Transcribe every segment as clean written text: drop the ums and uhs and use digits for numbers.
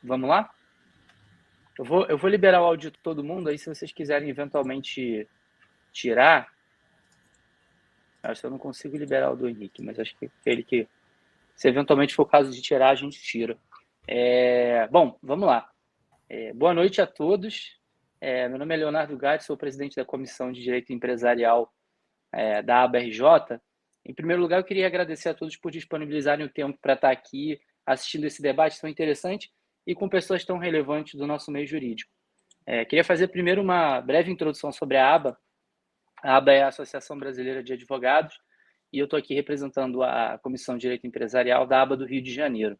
Vamos lá? Eu vou liberar o áudio de todo mundo, aí se vocês quiserem eventualmente tirar, acho que eu não consigo liberar o do Henrique, mas acho que ele que, se eventualmente for o caso de tirar, a gente tira. Bom, vamos lá. Boa noite a todos. Meu nome é Leonardo Gatti, sou presidente da Comissão de Direito Empresarial da ABRJ. Em primeiro lugar, eu queria agradecer a todos por disponibilizarem o tempo para estar aqui assistindo esse debate tão interessante e com pessoas tão relevantes do nosso meio jurídico. Queria fazer primeiro uma breve introdução sobre a ABA. A ABA é a Associação Brasileira de Advogados e eu estou aqui representando a Comissão de Direito Empresarial da ABA do Rio de Janeiro.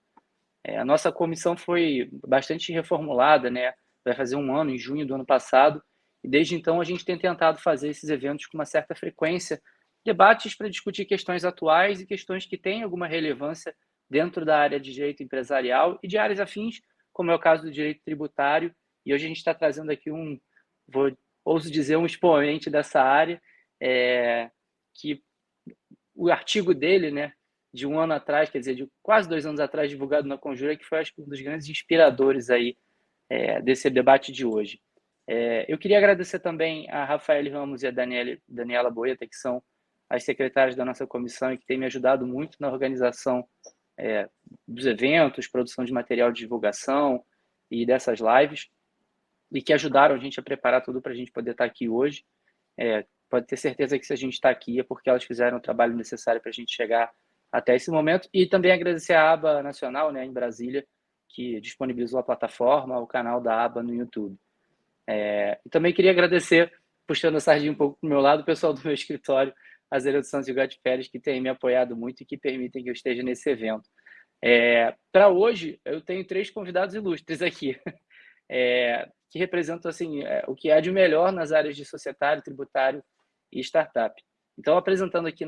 A nossa comissão foi bastante reformulada, né? Vai fazer um ano, em junho do ano passado, e desde então a gente tem tentado fazer esses eventos com uma certa frequência, debates para discutir questões atuais e questões que têm alguma relevância dentro da área de direito empresarial e de áreas afins, como é o caso do direito tributário, e hoje a gente está trazendo aqui ouso dizer, um expoente dessa área, que o artigo dele, né, de um ano atrás, quer dizer, de quase 2 anos atrás, divulgado na Conjura, que foi, acho que, um dos grandes inspiradores aí desse debate de hoje. Eu queria agradecer também a Rafael Ramos e a Daniela Boeta, que são as secretárias da nossa comissão e que têm me ajudado muito na organização dos eventos, produção de material de divulgação e dessas lives, e que ajudaram a gente a preparar tudo para a gente poder estar aqui hoje. Pode ter certeza que se a gente está aqui é porque elas fizeram o trabalho necessário para a gente chegar até esse momento. E também agradecer à ABA Nacional, né, em Brasília, que disponibilizou a plataforma, o canal da ABA no YouTube. E também queria agradecer, puxando a sardinha um pouco para o meu lado, o pessoal do meu escritório, a Zé dos Santos e o Gatti Pérez, que tem me apoiado muito e que permitem que eu esteja nesse evento. Para hoje, eu tenho 3 convidados ilustres aqui, que representam assim, o que há de melhor nas áreas de societário, tributário e startup. Então, apresentando aqui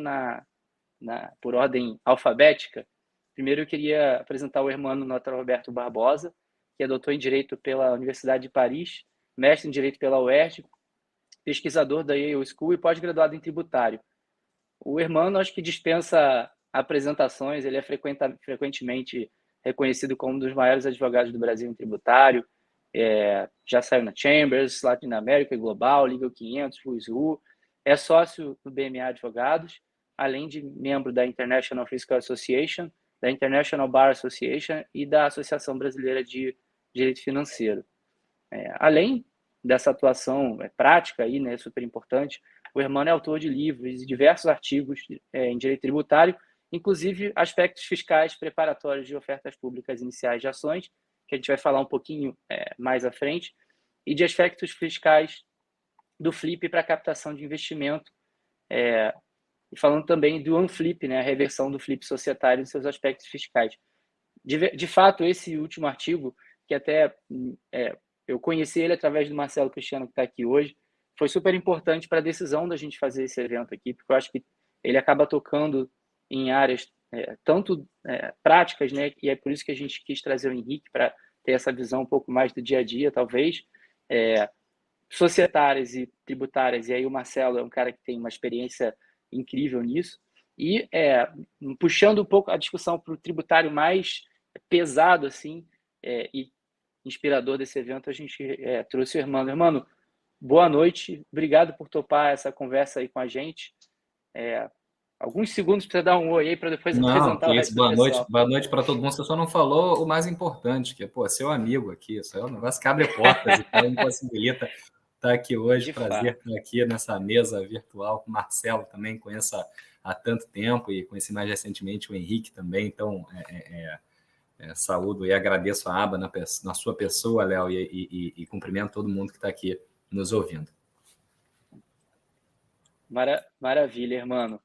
por ordem alfabética, primeiro eu queria apresentar o irmão Dr. Roberto Barbosa, que é doutor em Direito pela Universidade de Paris, mestre em Direito pela UERJ, pesquisador da Yale School e pós-graduado em tributário. O Hermano, acho que dispensa apresentações, ele é frequentemente reconhecido como um dos maiores advogados do Brasil em tributário, já saiu na Chambers, Latin America Global, Legal 500, Who's Who, é sócio do BMA Advogados, além de membro da International Fiscal Association, da International Bar Association e da Associação Brasileira de Direito Financeiro. Além dessa atuação prática aí, né, super importante, o Hermano é autor de livros e diversos artigos em direito tributário, inclusive aspectos fiscais preparatórios de ofertas públicas iniciais de ações, que a gente vai falar um pouquinho mais à frente, e de aspectos fiscais do FLIP para captação de investimento, e falando também do UNFLIP, né, a reversão do FLIP societário em seus aspectos fiscais. De fato, esse último artigo, que até eu conheci ele através do Marcelo Cristiano, que está aqui hoje, foi super importante para a decisão da gente fazer esse evento aqui, porque eu acho que ele acaba tocando em áreas tanto práticas, né, e é por isso que a gente quis trazer o Henrique, para ter essa visão um pouco mais do dia a dia, talvez, societárias e tributárias, e aí o Marcelo é um cara que tem uma experiência incrível nisso, e puxando um pouco a discussão para o tributário mais pesado, assim, e inspirador desse evento, a gente trouxe o Hermano. Hermano, boa noite, obrigado por topar essa conversa aí com a gente. Alguns segundos para você dar um oi aí, para depois Não, apresentar que o isso, resto do pessoal. boa noite para todo mundo. Você só não falou o mais importante, que é, seu amigo aqui. Isso é um negócio que abre portas e tal, impossibilita estar aqui hoje. De Prazer fato. estar aqui nessa mesa virtual com o Marcelo também, conheço há tanto tempo e conheci mais recentemente o Henrique também. Então, saúdo e agradeço a ABA na sua pessoa, Léo, e cumprimento todo mundo que está aqui nos ouvindo. Maravilha, Hermano.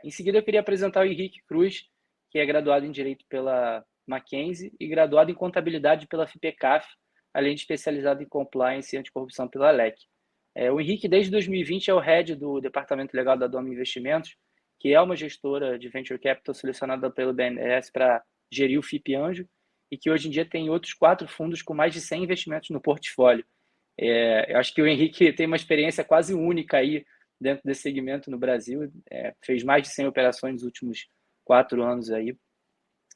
Em seguida, eu queria apresentar o Henrique Cruz, que é graduado em Direito pela Mackenzie e graduado em Contabilidade pela FIPECAF, além de especializado em Compliance e Anticorrupção pela LEC. O Henrique, desde 2020, é o head do Departamento Legal da Doma Investimentos, que é uma gestora de Venture Capital selecionada pelo BNDES para gerir o FIP Anjo, e que hoje em dia tem outros 4 fundos com mais de 100 investimentos no portfólio. Eu acho que o Henrique tem uma experiência quase única aí dentro desse segmento no Brasil, fez mais de 100 operações nos últimos 4 anos aí.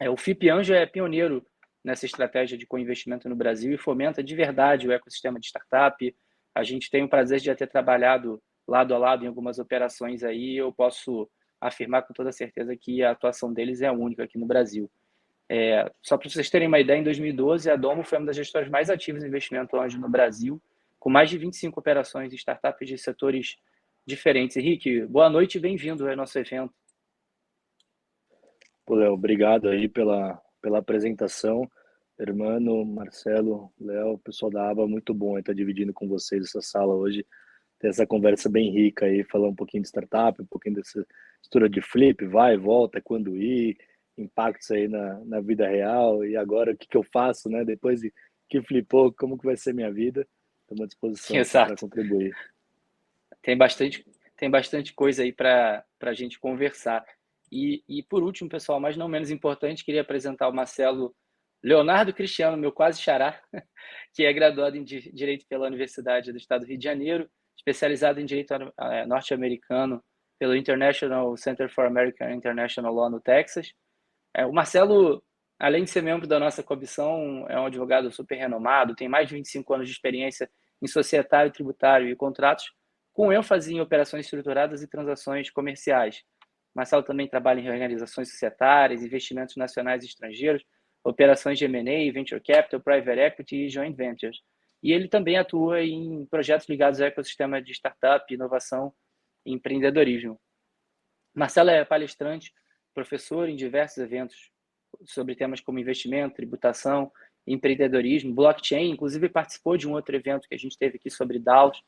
O FIP Anjo é pioneiro nessa estratégia de co-investimento no Brasil e fomenta de verdade o ecossistema de startup. A gente tem o prazer de já ter trabalhado lado a lado em algumas operações aí, eu posso afirmar com toda certeza que a atuação deles é única aqui no Brasil. Só para vocês terem uma ideia, em 2012, a Domo foi uma das gestoras mais ativas em investimento anjo no Brasil, com mais de 25 operações em startups de setores diferentes. Henrique, boa noite e bem-vindo ao nosso evento. Pô, Léo, obrigado aí pela apresentação. Hermano, Marcelo, Léo, pessoal da ABA, muito bom estar dividindo com vocês essa sala hoje, ter essa conversa bem rica aí, falar um pouquinho de startup, um pouquinho dessa história de flip, vai, volta, quando ir, impactos aí na vida real, e agora o que eu faço, né? Depois que flipou, como que vai ser minha vida? Estamos à disposição para contribuir. Tem bastante coisa aí para a gente conversar. E por último, pessoal, mas não menos importante, queria apresentar o Marcelo Leonardo Cristiano, meu quase xará, que é graduado em Direito pela Universidade do Estado do Rio de Janeiro, especializado em Direito norte-americano pelo International Center for American and International Law no Texas. O Marcelo, além de ser membro da nossa comissão, é um advogado super renomado, tem mais de 25 anos de experiência em societário, tributário e contratos, com ênfase em operações estruturadas e transações comerciais. Marcelo também trabalha em reorganizações societárias, investimentos nacionais e estrangeiros, operações de M&A, Venture Capital, Private Equity e Joint Ventures. E ele também atua em projetos ligados ao ecossistema de startup, inovação e empreendedorismo. Marcelo é palestrante, professor em diversos eventos sobre temas como investimento, tributação, empreendedorismo, blockchain. Inclusive participou de um outro evento que a gente teve aqui sobre DAOs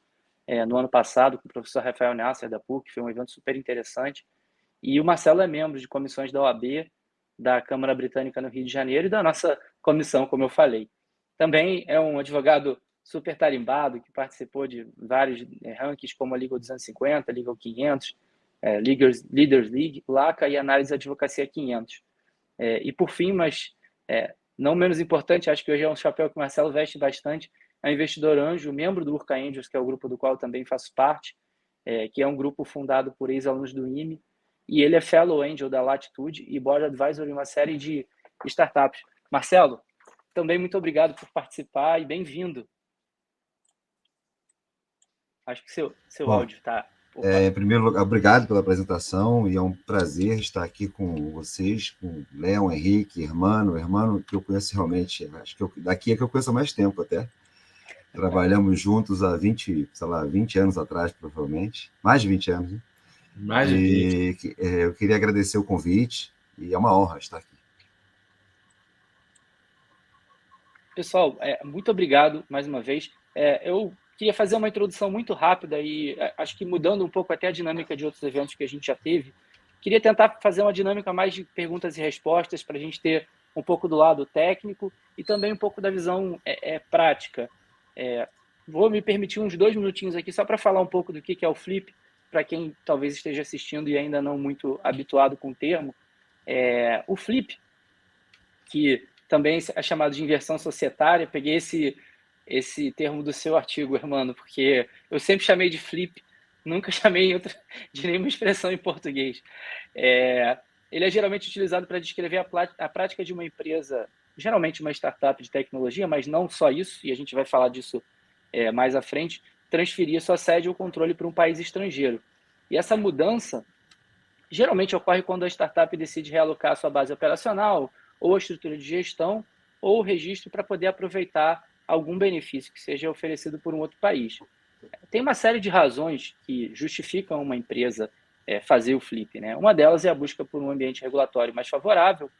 no ano passado com o professor Rafael Nasser da PUC, foi um evento super interessante. E o Marcelo é membro de comissões da OAB, da Câmara Britânica no Rio de Janeiro e da nossa comissão, como eu falei. Também é um advogado super tarimbado, que participou de vários rankings como a Legal 250, Legal 500, Leaders League, LACA e Análise de Advocacia 500. E por fim, mas não menos importante, acho que hoje é um chapéu que o Marcelo veste bastante, é um investidor anjo, membro do Urca Angels, que é o grupo do qual eu também faço parte, que é um grupo fundado por ex-alunos do IME, e ele é Fellow Angel da Latitude e Board Advisor em uma série de startups. Marcelo, também muito obrigado por participar e bem-vindo. Acho que seu áudio está... Em primeiro lugar, obrigado pela apresentação e é um prazer estar aqui com vocês, com Léo, Henrique, Hermano, que eu conheço realmente, acho que daqui é que eu conheço há mais tempo até. Trabalhamos juntos há 20 anos atrás, provavelmente. Mais de 20 anos, né? Mais de 20. Eu queria agradecer o convite e é uma honra estar aqui. Pessoal, muito obrigado mais uma vez. Eu queria fazer uma introdução muito rápida e acho que mudando um pouco até a dinâmica de outros eventos que a gente já teve. Queria tentar fazer uma dinâmica mais de perguntas e respostas para a gente ter um pouco do lado técnico e também um pouco da visão prática. Vou me permitir uns 2 minutinhos aqui só para falar um pouco do que é o Flip, para quem talvez esteja assistindo e ainda não muito habituado com o termo. O Flip, que também é chamado de inversão societária, peguei esse termo do seu artigo, Hermano, porque eu sempre chamei de flip, nunca chamei de nenhuma expressão em português. Ele é geralmente utilizado para descrever a prática de uma empresa, geralmente uma startup de tecnologia, mas não só isso, e a gente vai falar disso mais à frente, transferir sua sede ou controle para um país estrangeiro. E essa mudança geralmente ocorre quando a startup decide realocar sua base operacional, ou a estrutura de gestão, ou o registro para poder aproveitar algum benefício que seja oferecido por um outro país. Tem uma série de razões que justificam uma empresa fazer o flip, né? Uma delas é a busca por um ambiente regulatório mais favorável,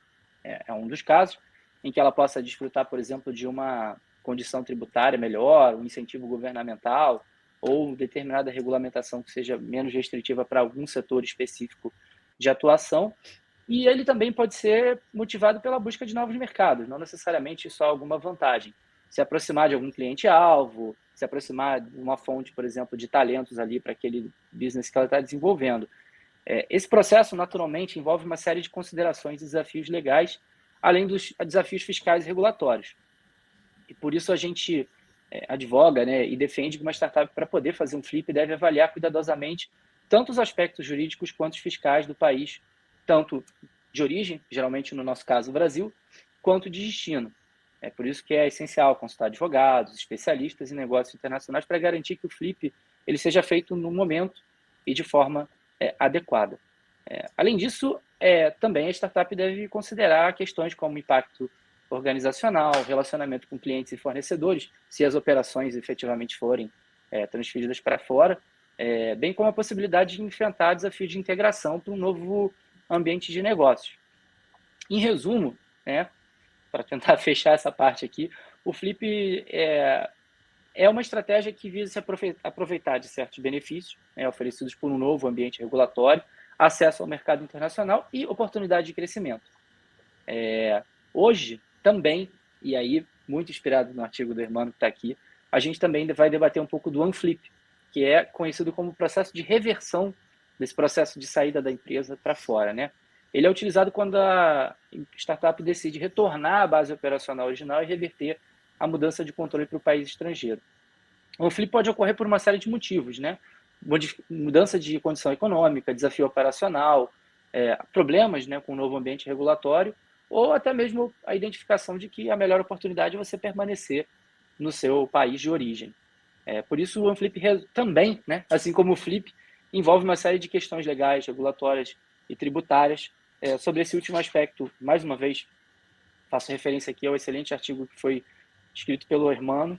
é um dos casos, em que ela possa desfrutar, por exemplo, de uma condição tributária melhor, um incentivo governamental, ou determinada regulamentação que seja menos restritiva para algum setor específico de atuação. E ele também pode ser motivado pela busca de novos mercados, não necessariamente só alguma vantagem. Se aproximar de algum cliente-alvo, se aproximar de uma fonte, por exemplo, de talentos ali para aquele business que ela está desenvolvendo. Esse processo, naturalmente, envolve uma série de considerações e desafios legais, além dos desafios fiscais e regulatórios. E por isso a gente advoga, né, e defende que uma startup, para poder fazer um flip, deve avaliar cuidadosamente tanto os aspectos jurídicos quanto os fiscais do país, tanto de origem, geralmente no nosso caso o Brasil, quanto de destino. É por isso que é essencial consultar advogados, especialistas em negócios internacionais para garantir que o flip ele seja feito no momento e de forma adequada. Além disso, também a startup deve considerar questões como impacto organizacional, relacionamento com clientes e fornecedores, se as operações efetivamente forem transferidas para fora, bem como a possibilidade de enfrentar desafios de integração para um novo ambiente de negócios. Em resumo, para tentar fechar essa parte aqui, o Flip é uma estratégia que visa se aproveitar de certos benefícios oferecidos por um novo ambiente regulatório, acesso ao mercado internacional e oportunidade de crescimento. Hoje, também, e aí muito inspirado no artigo do Hermano que está aqui, a gente também vai debater um pouco do OneFlip, que é conhecido como processo de reversão desse processo de saída da empresa para fora, Ele é utilizado quando a startup decide retornar à base operacional original e reverter a mudança de controle para o país estrangeiro. O flip pode ocorrer por uma série de motivos, mudança de condição econômica, desafio operacional, problemas com o novo ambiente regulatório, ou até mesmo a identificação de que a melhor oportunidade é você permanecer no seu país de origem. Por isso, o OneFlip também, assim como o Flip, envolve uma série de questões legais, regulatórias e tributárias. Sobre esse último aspecto, mais uma vez, faço referência aqui ao excelente artigo que foi escrito pelo Hermano,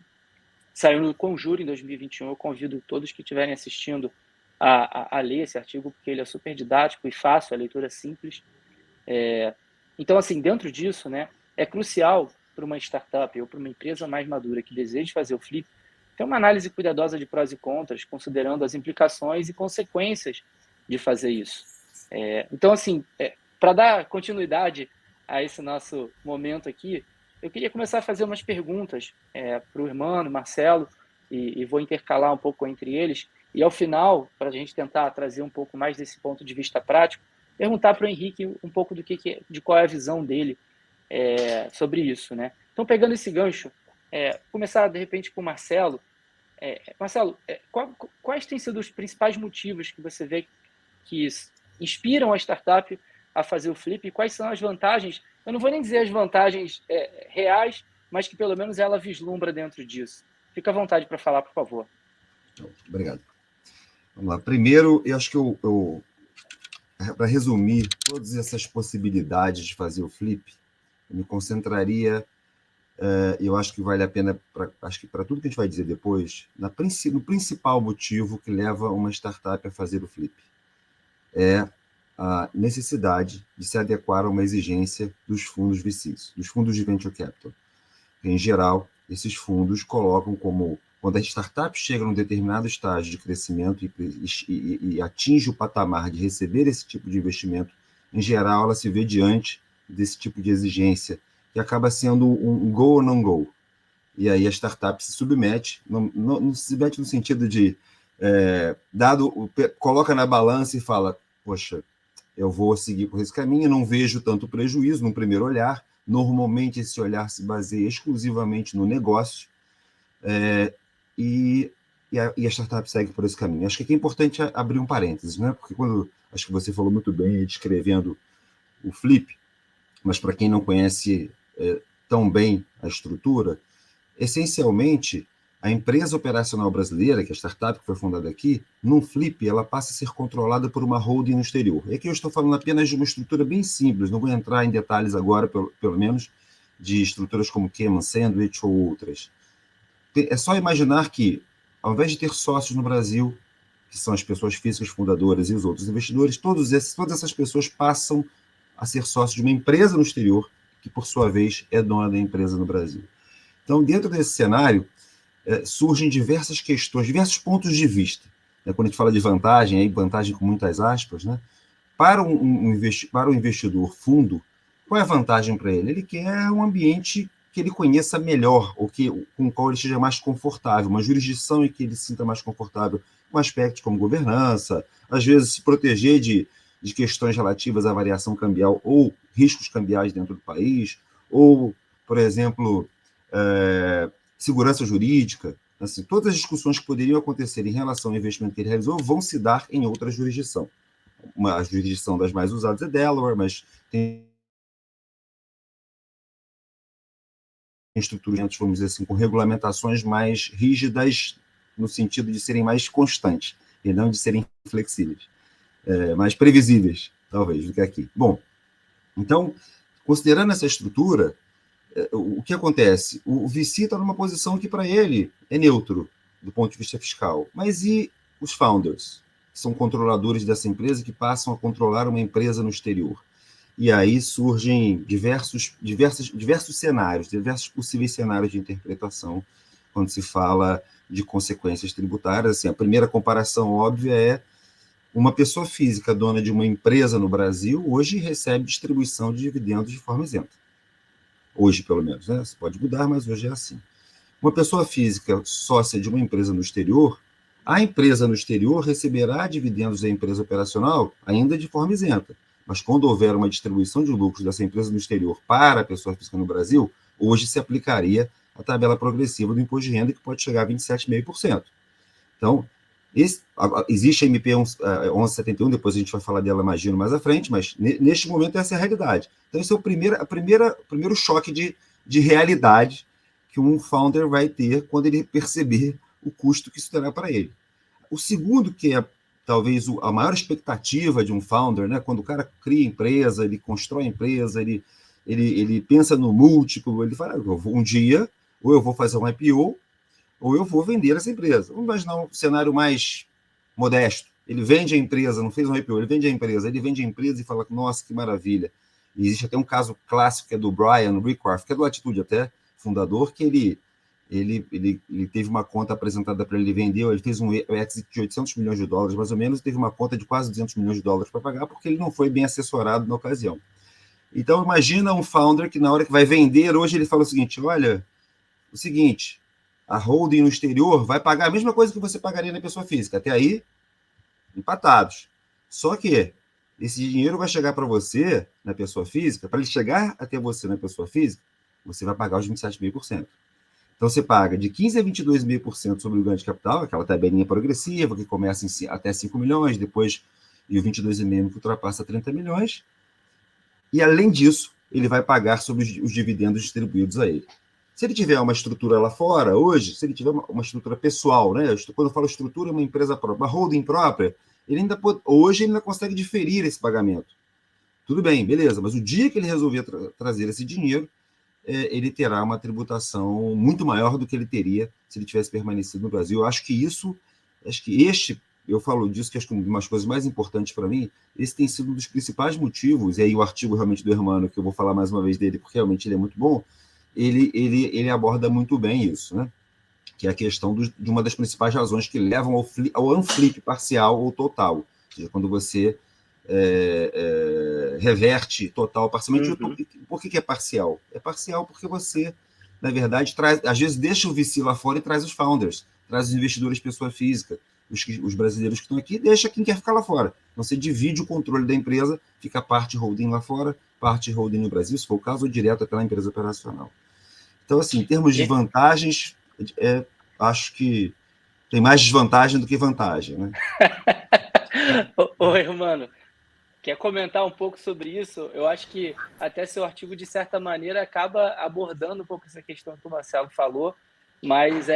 saiu no Conjuro em 2021. Eu convido todos que estiverem assistindo a ler esse artigo, porque ele é super didático e fácil, a leitura é simples. Então, assim, dentro disso, é crucial para uma startup ou para uma empresa mais madura que deseje fazer o flip, ter uma análise cuidadosa de prós e contras, considerando as implicações e consequências de fazer isso. Então, assim, para dar continuidade a esse nosso momento aqui, eu queria começar a fazer umas perguntas para o Hermano, Marcelo, e vou intercalar um pouco entre eles. E, ao final, para a gente tentar trazer um pouco mais desse ponto de vista prático, perguntar para o Henrique um pouco de qual é a visão dele sobre isso. Então, pegando esse gancho, começar, de repente, com o Marcelo. Marcelo, quais têm sido os principais motivos que você vê que inspiram a startup a fazer o flip? E quais são as vantagens? Eu não vou nem dizer as vantagens reais, mas que pelo menos ela vislumbra dentro disso. Fica à vontade para falar, por favor. Obrigado. Vamos lá. Primeiro, eu acho que para resumir todas essas possibilidades de fazer o flip, eu me concentraria, eu acho que vale a pena, acho que para tudo que a gente vai dizer depois, no principal motivo que leva uma startup a fazer o flip. É a necessidade de se adequar a uma exigência dos fundos VCs, dos fundos de Venture Capital. Em geral, esses fundos colocam como, quando a startup chega num determinado estágio de crescimento e atinge o patamar de receber esse tipo de investimento, em geral, ela se vê diante desse tipo de exigência, que acaba sendo um go ou não go. E aí a startup se submete, não se submete no sentido de, coloca na balança e fala, poxa, eu vou seguir por esse caminho, não vejo tanto prejuízo no primeiro olhar. Normalmente, esse olhar se baseia exclusivamente no negócio, e a startup segue por esse caminho. Acho que aqui é importante abrir um parênteses, porque acho que você falou muito bem descrevendo o flip, mas para quem não conhece tão bem a estrutura, essencialmente, a empresa operacional brasileira, que é a startup que foi fundada aqui, num flip, ela passa a ser controlada por uma holding no exterior. E aqui eu estou falando apenas de uma estrutura bem simples, não vou entrar em detalhes agora, pelo menos, de estruturas como Cayman Sandwich ou outras. É só imaginar que, ao invés de ter sócios no Brasil, que são as pessoas físicas fundadoras e os outros investidores, todas essas pessoas passam a ser sócios de uma empresa no exterior, que, por sua vez, é dona da empresa no Brasil. Então, dentro desse cenário, surgem diversas questões, diversos pontos de vista. Quando a gente fala de vantagem, aí vantagem com muitas aspas, para o investidor fundo, qual é a vantagem para ele? Ele quer um ambiente que ele conheça melhor, ou com o qual ele esteja mais confortável, uma jurisdição em que ele se sinta mais confortável, com aspectos como governança, às vezes se proteger de questões relativas à variação cambial ou riscos cambiais dentro do país, ou, por exemplo, segurança jurídica. Assim, todas as discussões que poderiam acontecer em relação ao investimento que ele realizou vão se dar em outra jurisdição. A jurisdição das mais usadas é Delaware, mas tem estruturas, vamos dizer assim, com regulamentações mais rígidas, no sentido de serem mais constantes, e não de serem flexíveis, mais previsíveis, talvez, do que aqui. Bom, então, considerando essa estrutura, o que acontece? O VC está numa posição que, para ele, é neutro, do ponto de vista fiscal. Mas e os founders, que são controladores dessa empresa, que passam a controlar uma empresa no exterior? E aí surgem diversos cenários, diversos possíveis cenários de interpretação quando se fala de consequências tributárias. Assim, a primeira comparação óbvia é uma pessoa física dona de uma empresa no Brasil hoje recebe distribuição de dividendos de forma isenta. Hoje, pelo menos, né? Isso pode mudar, mas hoje é assim. Uma pessoa física sócia de uma empresa no exterior, a empresa no exterior receberá dividendos da empresa operacional ainda de forma isenta. Mas quando houver uma distribuição de lucros dessa empresa no exterior para a pessoa física no Brasil, hoje se aplicaria a tabela progressiva do imposto de renda, que pode chegar a 27,5%. Então, existe a MP 1171, depois a gente vai falar dela, imagino, mais à frente, mas neste momento essa é a realidade. Então, esse é o primeiro choque de realidade que um founder vai ter quando ele perceber o custo que isso terá para ele. O segundo, que é talvez a maior expectativa de um founder, né? Quando o cara cria empresa, ele constrói empresa, ele pensa no múltiplo, ele fala, um dia, ou eu vou fazer um IPO, ou eu vou vender essa empresa. Vamos imaginar um cenário mais modesto. Ele vende a empresa, não fez um IPO, ele vende a empresa e fala, nossa, que maravilha. E existe até um caso clássico que é do Brian Rickworth, que é do Latitude até, fundador, que ele teve uma conta apresentada para ele vender, ele fez um exit de 800 milhões de dólares, mais ou menos, e teve uma conta de quase 200 milhões de dólares para pagar, porque ele não foi bem assessorado na ocasião. Então, imagina um founder que na hora que vai vender, hoje ele fala o seguinte, olha, o seguinte, a holding no exterior vai pagar a mesma coisa que você pagaria na pessoa física, até aí, empatados. Só que esse dinheiro vai chegar para você, na pessoa física, para ele chegar até você na pessoa física, você vai pagar os 27,5%. Então, você paga de 15% a 22,5% sobre o ganho de capital, aquela tabelinha progressiva, que começa até 5 milhões, depois, e o 22,5% que ultrapassa 30 milhões. E, além disso, ele vai pagar sobre os dividendos distribuídos a ele. Se ele tiver uma estrutura lá fora, hoje, se ele tiver uma estrutura pessoal, né? Quando eu falo estrutura, uma empresa própria, uma holding própria, hoje ele ainda consegue diferir esse pagamento. Tudo bem, beleza, mas o dia que ele resolver trazer esse dinheiro, ele terá uma tributação muito maior do que ele teria se ele tivesse permanecido no Brasil. Eu falo disso, que acho que uma das coisas mais importantes para mim, esse tem sido um dos principais motivos, e aí o artigo realmente do Hermano, que eu vou falar mais uma vez dele, porque realmente ele é muito bom, ele aborda muito bem isso, né? Que é a questão de uma das principais razões que levam ao unflip parcial ou total, ou seja, quando você reverte total, parcialmente. Uhum. Por que é parcial? É parcial porque você, na verdade, às vezes deixa o VC lá fora e traz os founders, traz os investidores pessoa física, os brasileiros que estão aqui, deixa quem quer ficar lá fora. Então, você divide o controle da empresa, fica parte holding lá fora, parte holding no Brasil, se for o caso, ou direto pela empresa operacional. Então, assim, em termos de vantagens, acho que tem mais desvantagem do que vantagem, né? Ô, Hermano, quer comentar um pouco sobre isso? Eu acho que até seu artigo, de certa maneira, acaba abordando um pouco essa questão que o Marcelo falou, mas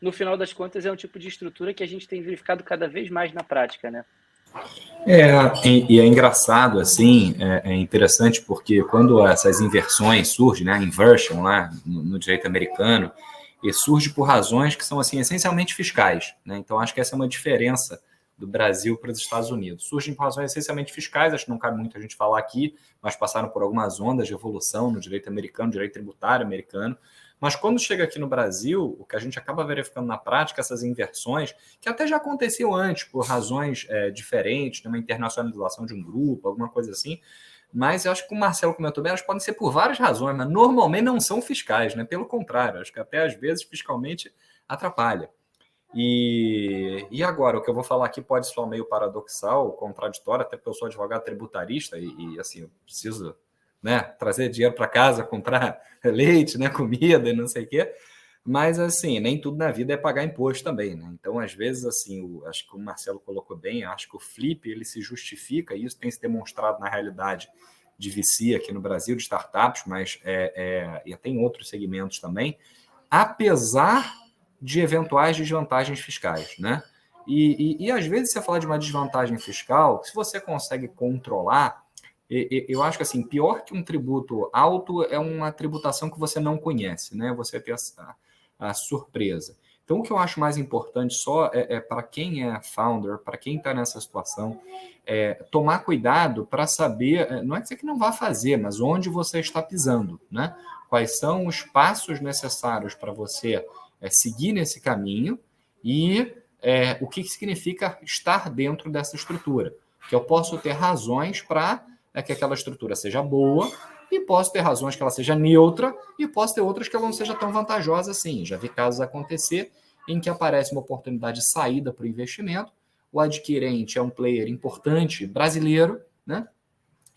no final das contas é um tipo de estrutura que a gente tem verificado cada vez mais na prática, né? E é engraçado, assim, é interessante porque quando essas inversões surgem, né, a inversion lá no direito americano, e surge por razões que são, assim, essencialmente fiscais, né? Então, acho que essa é uma diferença do Brasil para os Estados Unidos. Surgem por razões essencialmente fiscais, acho que não cabe muito a gente falar aqui, mas passaram por algumas ondas de evolução no direito americano, direito tributário americano. Mas quando chega aqui no Brasil, o que a gente acaba verificando na prática, essas inversões, que até já aconteciam antes, por razões diferentes, de uma internacionalização de um grupo, alguma coisa assim, mas eu acho que o Marcelo comentou bem, elas podem ser por várias razões, mas normalmente não são fiscais, né? Pelo contrário, acho que até às vezes fiscalmente atrapalha. E agora, o que eu vou falar aqui pode soar meio paradoxal, contraditório, até porque eu sou advogado tributarista e assim, eu preciso, né, trazer dinheiro para casa, comprar leite, né, comida e não sei o quê, mas assim, nem tudo na vida é pagar imposto também, né? Então, às vezes, assim, acho que o Marcelo colocou bem, acho que o flip, ele se justifica, e isso tem se demonstrado na realidade de VC aqui no Brasil, de startups, mas e tem outros segmentos também, apesar de eventuais desvantagens fiscais, né? E às vezes você fala de uma desvantagem fiscal, se você consegue controlar, eu acho que assim, pior que um tributo alto é uma tributação que você não conhece, né? Você ter a surpresa. Então, o que eu acho mais importante só para quem é founder, para quem está nessa situação, tomar cuidado para saber, não é dizer que não vá fazer, mas onde você está pisando, né? Quais são os passos necessários para você seguir nesse caminho e o que significa estar dentro dessa estrutura. Que eu posso ter razões para que aquela estrutura seja boa e posso ter razões que ela seja neutra e posso ter outras que ela não seja tão vantajosa assim. Já vi casos acontecer em que aparece uma oportunidade de saída para o investimento, o adquirente é um player importante brasileiro, né?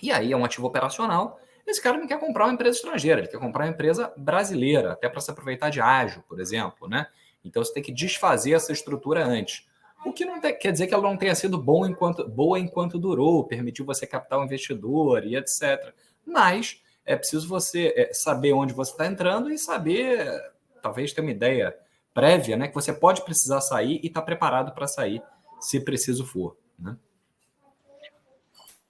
E aí é um ativo operacional, esse cara não quer comprar uma empresa estrangeira, ele quer comprar uma empresa brasileira, até para se aproveitar de ágio, por exemplo, né? Então você tem que desfazer essa estrutura antes. O que não quer dizer que ela não tenha sido boa enquanto durou, permitiu você captar um investidor e etc. Mas é preciso você saber onde você está entrando e saber, talvez ter uma ideia prévia, né? Que você pode precisar sair e estar preparado para sair, se preciso for, né?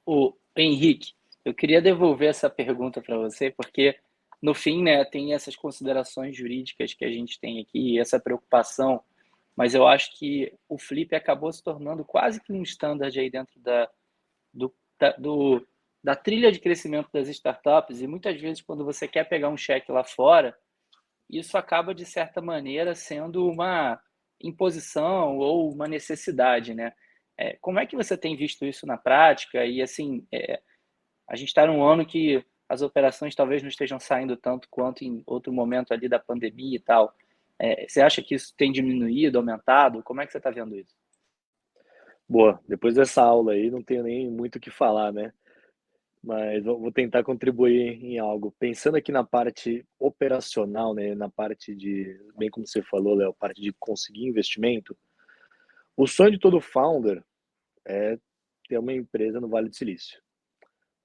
O Henrique, eu queria devolver essa pergunta para você, porque no fim, né, tem essas considerações jurídicas que a gente tem aqui, essa preocupação, mas eu acho que o Flip acabou se tornando quase que um standard aí dentro do, da trilha de crescimento das startups, e muitas vezes quando você quer pegar um cheque lá fora, isso acaba, de certa maneira, sendo uma imposição ou uma necessidade, né? Como é que você tem visto isso na prática? E, assim, a gente está num ano que as operações talvez não estejam saindo tanto quanto em outro momento ali da pandemia e tal. Você acha que isso tem diminuído, aumentado? Como é que você está vendo isso? Boa, depois dessa aula aí, não tenho nem muito o que falar, né? Mas vou tentar contribuir em algo. Pensando aqui na parte operacional, né? Na parte de, bem como você falou, Léo, parte de conseguir investimento. O sonho de todo founder é ter uma empresa no Vale do Silício.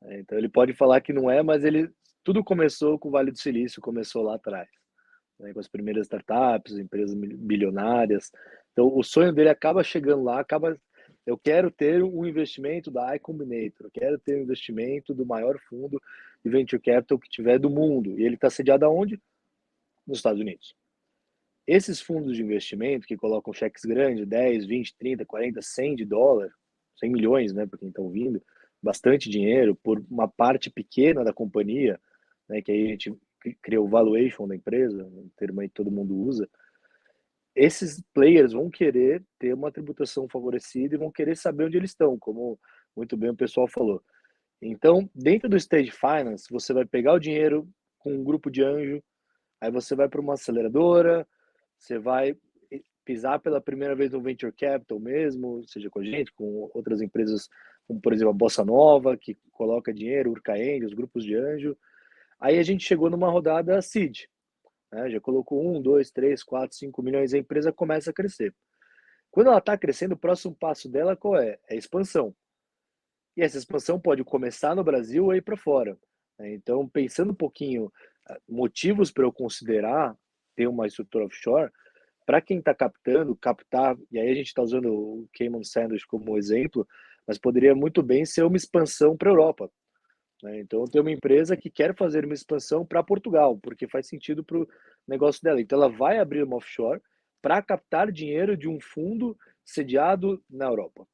Então ele pode falar que não é, mas tudo começou com o Vale do Silício, começou lá atrás, né? Com as primeiras startups, empresas bilionárias. Então o sonho dele acaba chegando lá, eu quero ter um investimento da iCombinator, eu quero ter um investimento do maior fundo de venture capital que tiver do mundo. E ele está sediado aonde? Nos Estados Unidos. Esses fundos de investimento que colocam cheques grandes, 10, 20, 30, 40, 100 de dólar, 100 milhões, né, para quem está ouvindo, bastante dinheiro por uma parte pequena da companhia, né, que aí a gente criou o valuation da empresa, um termo aí que todo mundo usa. Esses players vão querer ter uma tributação favorecida e vão querer saber onde eles estão, como muito bem o pessoal falou. Então, dentro do Stage Finance, você vai pegar o dinheiro com um grupo de anjo, aí você vai para uma aceleradora, você vai pisar pela primeira vez no Venture Capital mesmo, seja com a gente, com outras empresas, como por exemplo a Bossa Nova, que coloca dinheiro, Urcaend, os grupos de anjo. Aí a gente chegou numa rodada seed, né? Já colocou 1, 2, 3, 4, 5 milhões, a empresa começa a crescer. Quando ela está crescendo, o próximo passo dela qual é? É expansão. E essa expansão pode começar no Brasil ou ir para fora. Então, pensando um pouquinho, motivos para eu considerar ter uma estrutura offshore, para quem está captar, e aí a gente está usando o Cayman Sandwich como exemplo, mas poderia muito bem ser uma expansão para a Europa, né? Então, tem uma empresa que quer fazer uma expansão para Portugal, porque faz sentido para o negócio dela. Então, ela vai abrir uma offshore para captar dinheiro de um fundo sediado na Europa.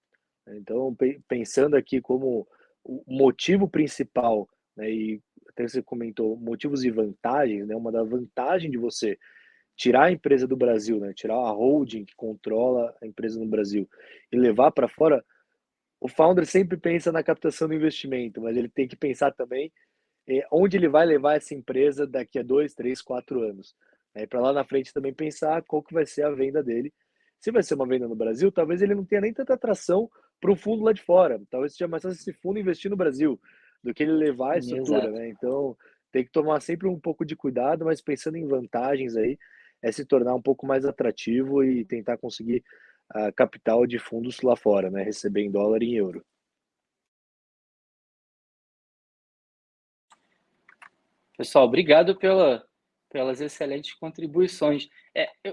Então, pensando aqui como o motivo principal, né, e até você comentou motivos e vantagens, né, uma da vantagem de você tirar a empresa do Brasil, né, tirar a holding que controla a empresa no Brasil e levar para fora, o founder sempre pensa na captação do investimento, mas ele tem que pensar também onde ele vai levar essa empresa daqui a 2, 3, 4 anos. Aí para lá na frente também pensar qual que vai ser a venda dele. Se vai ser uma venda no Brasil, talvez ele não tenha nem tanta atração para o fundo lá de fora. Talvez seja mais fácil esse fundo investir no Brasil do que ele levar a estrutura, Exato. né? Então tem que tomar sempre um pouco de cuidado, mas pensando em vantagens aí, é se tornar um pouco mais atrativo e tentar conseguir capital de fundos lá fora, né? Receber em dólar e em euro. Pessoal, obrigado pelas excelentes contribuições.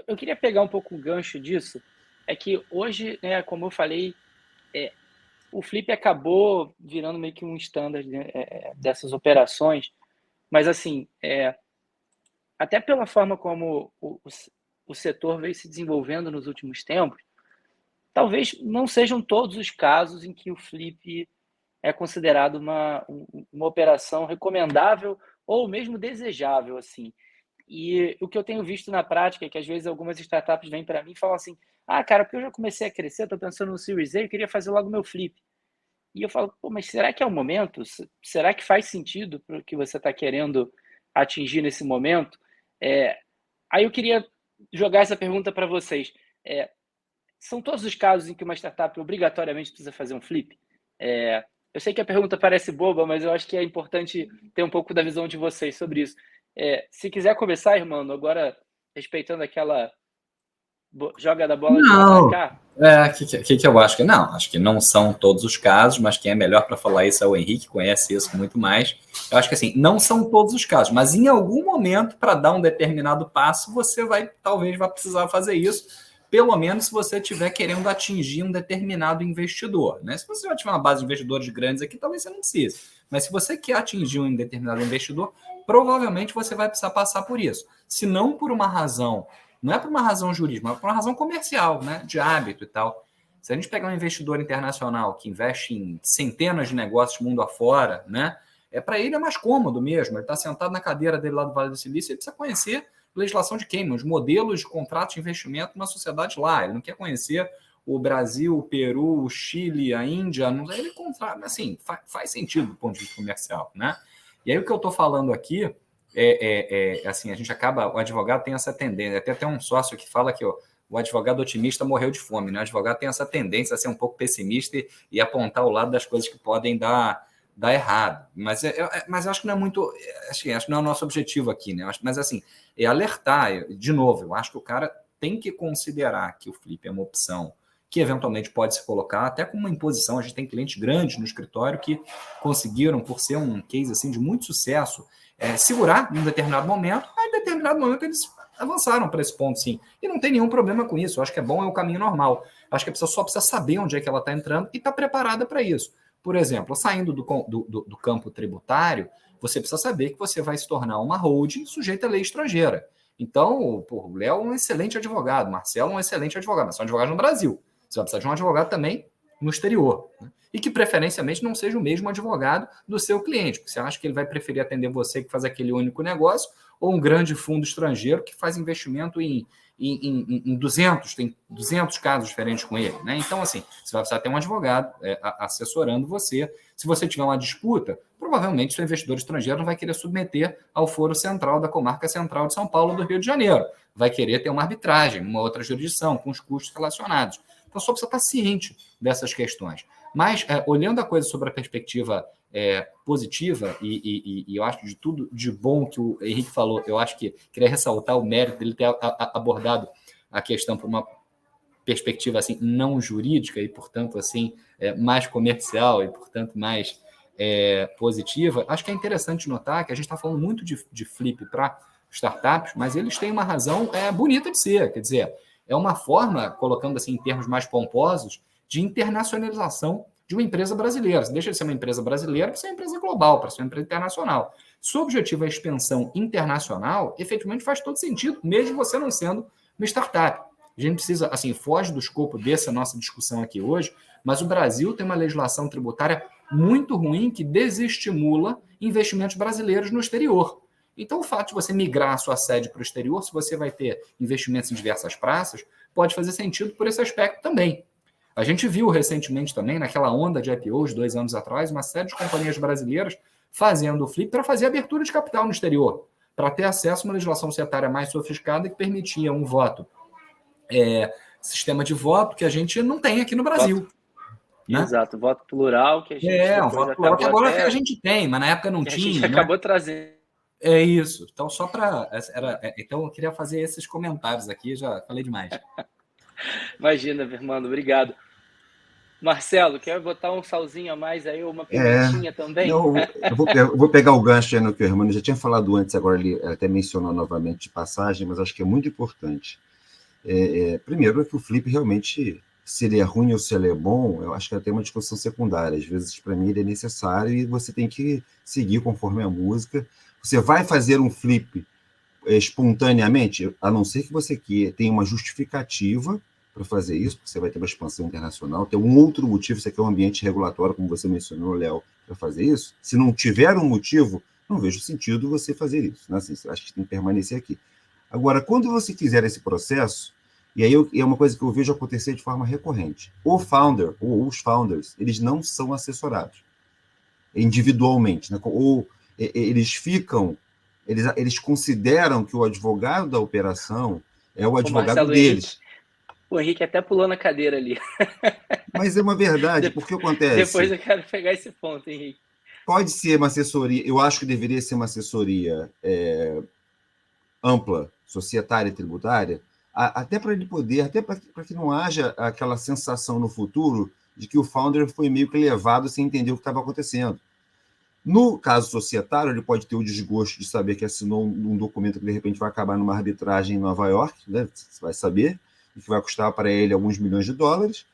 Eu queria pegar um pouco o gancho disso, é que hoje, né, como eu falei, o Flip acabou virando meio que um standard, né, dessas operações, mas assim, até pela forma como o setor veio se desenvolvendo nos últimos tempos, talvez não sejam todos os casos em que o Flip é considerado uma operação recomendável ou mesmo desejável, assim. E o que eu tenho visto na prática é que às vezes algumas startups vêm para mim e falam assim: ah, cara, porque eu já comecei a crescer, estou pensando no Series A, eu queria fazer logo meu Flip. E eu falo, pô, mas será que é o momento? Será que faz sentido para o que você está querendo atingir nesse momento? Aí eu queria jogar essa pergunta para vocês. São todos os casos em que uma startup obrigatoriamente precisa fazer um flip? Eu sei que a pergunta parece boba, mas eu acho que é importante ter um pouco da visão de vocês sobre isso. Se quiser começar, irmão, agora respeitando aquela joga da bola de lá para cá. Que eu acho que não? Acho que não são todos os casos, mas quem é melhor para falar isso é o Henrique, conhece isso muito mais. Eu acho que assim, não são todos os casos, mas em algum momento, para dar um determinado passo, você talvez vá precisar fazer isso, pelo menos se você estiver querendo atingir um determinado investidor, né? Se você já tiver uma base de investidores grandes aqui, talvez você não precise. Mas se você quer atingir um determinado investidor, provavelmente você vai precisar passar por isso. Se não por uma razão, não é por uma razão jurídica, mas por uma razão comercial, né? De hábito e tal. Se a gente pegar um investidor internacional que investe em centenas de negócios mundo afora, né? Para ele é mais cômodo mesmo. Ele está sentado na cadeira dele lá do Vale do Silício, ele precisa conhecer legislação de Cayman, os modelos de contratos de investimento numa sociedade lá. Ele não quer conhecer o Brasil, o Peru, o Chile, a Índia. Não, ele contrata, assim, faz sentido do ponto de vista comercial, né? E aí o que eu estou falando aqui assim, a gente acaba, o advogado tem essa tendência, até um sócio que fala que o advogado otimista morreu de fome, né? O advogado tem essa tendência a ser um pouco pessimista e apontar o lado das coisas que podem dar errado. Mas eu acho que não é muito, acho que não é o nosso objetivo aqui, né? Mas assim, alertar, de novo, eu acho que o cara tem que considerar que o flip é uma opção que eventualmente pode se colocar até com uma imposição. A gente tem clientes grandes no escritório que conseguiram, por ser um case assim, de muito sucesso, segurar em um determinado momento, aí em determinado momento eles avançaram para esse ponto, sim. E não tem nenhum problema com isso. Eu acho que é bom, é o caminho normal. Acho que a pessoa só precisa saber onde é que ela está entrando e está preparada para isso. Por exemplo, saindo do campo tributário, você precisa saber que você vai se tornar uma holding sujeita à lei estrangeira. Então, o Léo é um excelente advogado, o Marcelo é um excelente advogado, mas são advogados no Brasil. Você vai precisar de um advogado também no exterior, né? E que preferencialmente não seja o mesmo advogado do seu cliente, porque você acha que ele vai preferir atender você que faz aquele único negócio ou um grande fundo estrangeiro que faz investimento em 200, tem 200 casos diferentes com ele, né? Então, assim, você vai precisar ter um advogado assessorando você. Se você tiver uma disputa, provavelmente seu investidor estrangeiro não vai querer submeter ao foro central da comarca central de São Paulo do Rio de Janeiro. Vai querer ter uma arbitragem, uma outra jurisdição, com os custos relacionados. Então, só precisa estar ciente dessas questões. Mas, olhando a coisa sobre a perspectiva positiva, e eu acho que de tudo de bom que o Henrique falou, eu acho que queria ressaltar o mérito dele ter abordado a questão por uma perspectiva assim, não jurídica e, portanto, assim, mais comercial e, portanto, mais positiva. Acho que é interessante notar que a gente está falando muito de flip para startups, mas eles têm uma razão bonita de ser, quer dizer, é uma forma, colocando assim em termos mais pomposos, de internacionalização de uma empresa brasileira. Você deixa de ser uma empresa brasileira para ser uma empresa global, para ser uma empresa internacional. Se o objetivo é a expansão internacional, efetivamente faz todo sentido, mesmo você não sendo uma startup. A gente precisa, assim, foge do escopo dessa nossa discussão aqui hoje, mas o Brasil tem uma legislação tributária muito ruim que desestimula investimentos brasileiros no exterior. Então, o fato de você migrar a sua sede para o exterior, se você vai ter investimentos em diversas praças, pode fazer sentido por esse aspecto também. A gente viu recentemente também, naquela onda de IPOs, 2 anos atrás, uma série de companhias brasileiras fazendo o flip para fazer abertura de capital no exterior, para ter acesso a uma legislação societária mais sofisticada que permitia um voto, sistema de voto que a gente não tem aqui no Brasil. Né? Exato, voto plural que a gente um voto plural que agora a gente tem, mas na época não tinha. A gente acabou trazendo. É isso. Então, só para. Então, eu queria fazer esses comentários aqui, já falei demais. Imagina, Fernando, obrigado. Marcelo, quer botar um salzinho a mais aí, uma É, pimentinha também? não, eu vou pegar o gancho aí no que o Hermano já tinha falado antes, agora ele até mencionou novamente de passagem, mas acho que é muito importante. Primeiro, é que o flip realmente, se ele é ruim ou se ele é bom, eu acho que até uma discussão secundária. Às vezes, para mim, ele é necessário e você tem que seguir conforme a música. Você vai fazer um flip espontaneamente, a não ser que você tenha uma justificativa para fazer isso, porque você vai ter uma expansão internacional, tem um outro motivo, você quer um ambiente regulatório, como você mencionou, Léo, para fazer isso. Se não tiver um motivo, não vejo sentido você fazer isso. Né? Assim, acho que tem que permanecer aqui. Agora, quando você fizer esse processo, e aí é uma coisa que eu vejo acontecer de forma recorrente, o founder, ou os founders, eles não são assessorados individualmente, né? Ou eles ficam, eles consideram que o advogado da operação é o O advogado Marcelo Henrique, deles. o Henrique até pulou na cadeira ali. Mas é uma verdade, porque Depois acontece, eu quero pegar esse ponto, Henrique. pode ser uma assessoria, eu acho que deveria ser uma assessoria ampla, societária e tributária, até para ele poder, até para que não haja aquela sensação no futuro de que o founder foi meio que levado sem entender o que estava acontecendo. No caso societário, ele pode ter o desgosto de saber que assinou um documento que de repente vai acabar numa arbitragem em Nova York, né? Você vai saber, e que vai custar para ele alguns milhões de dólares.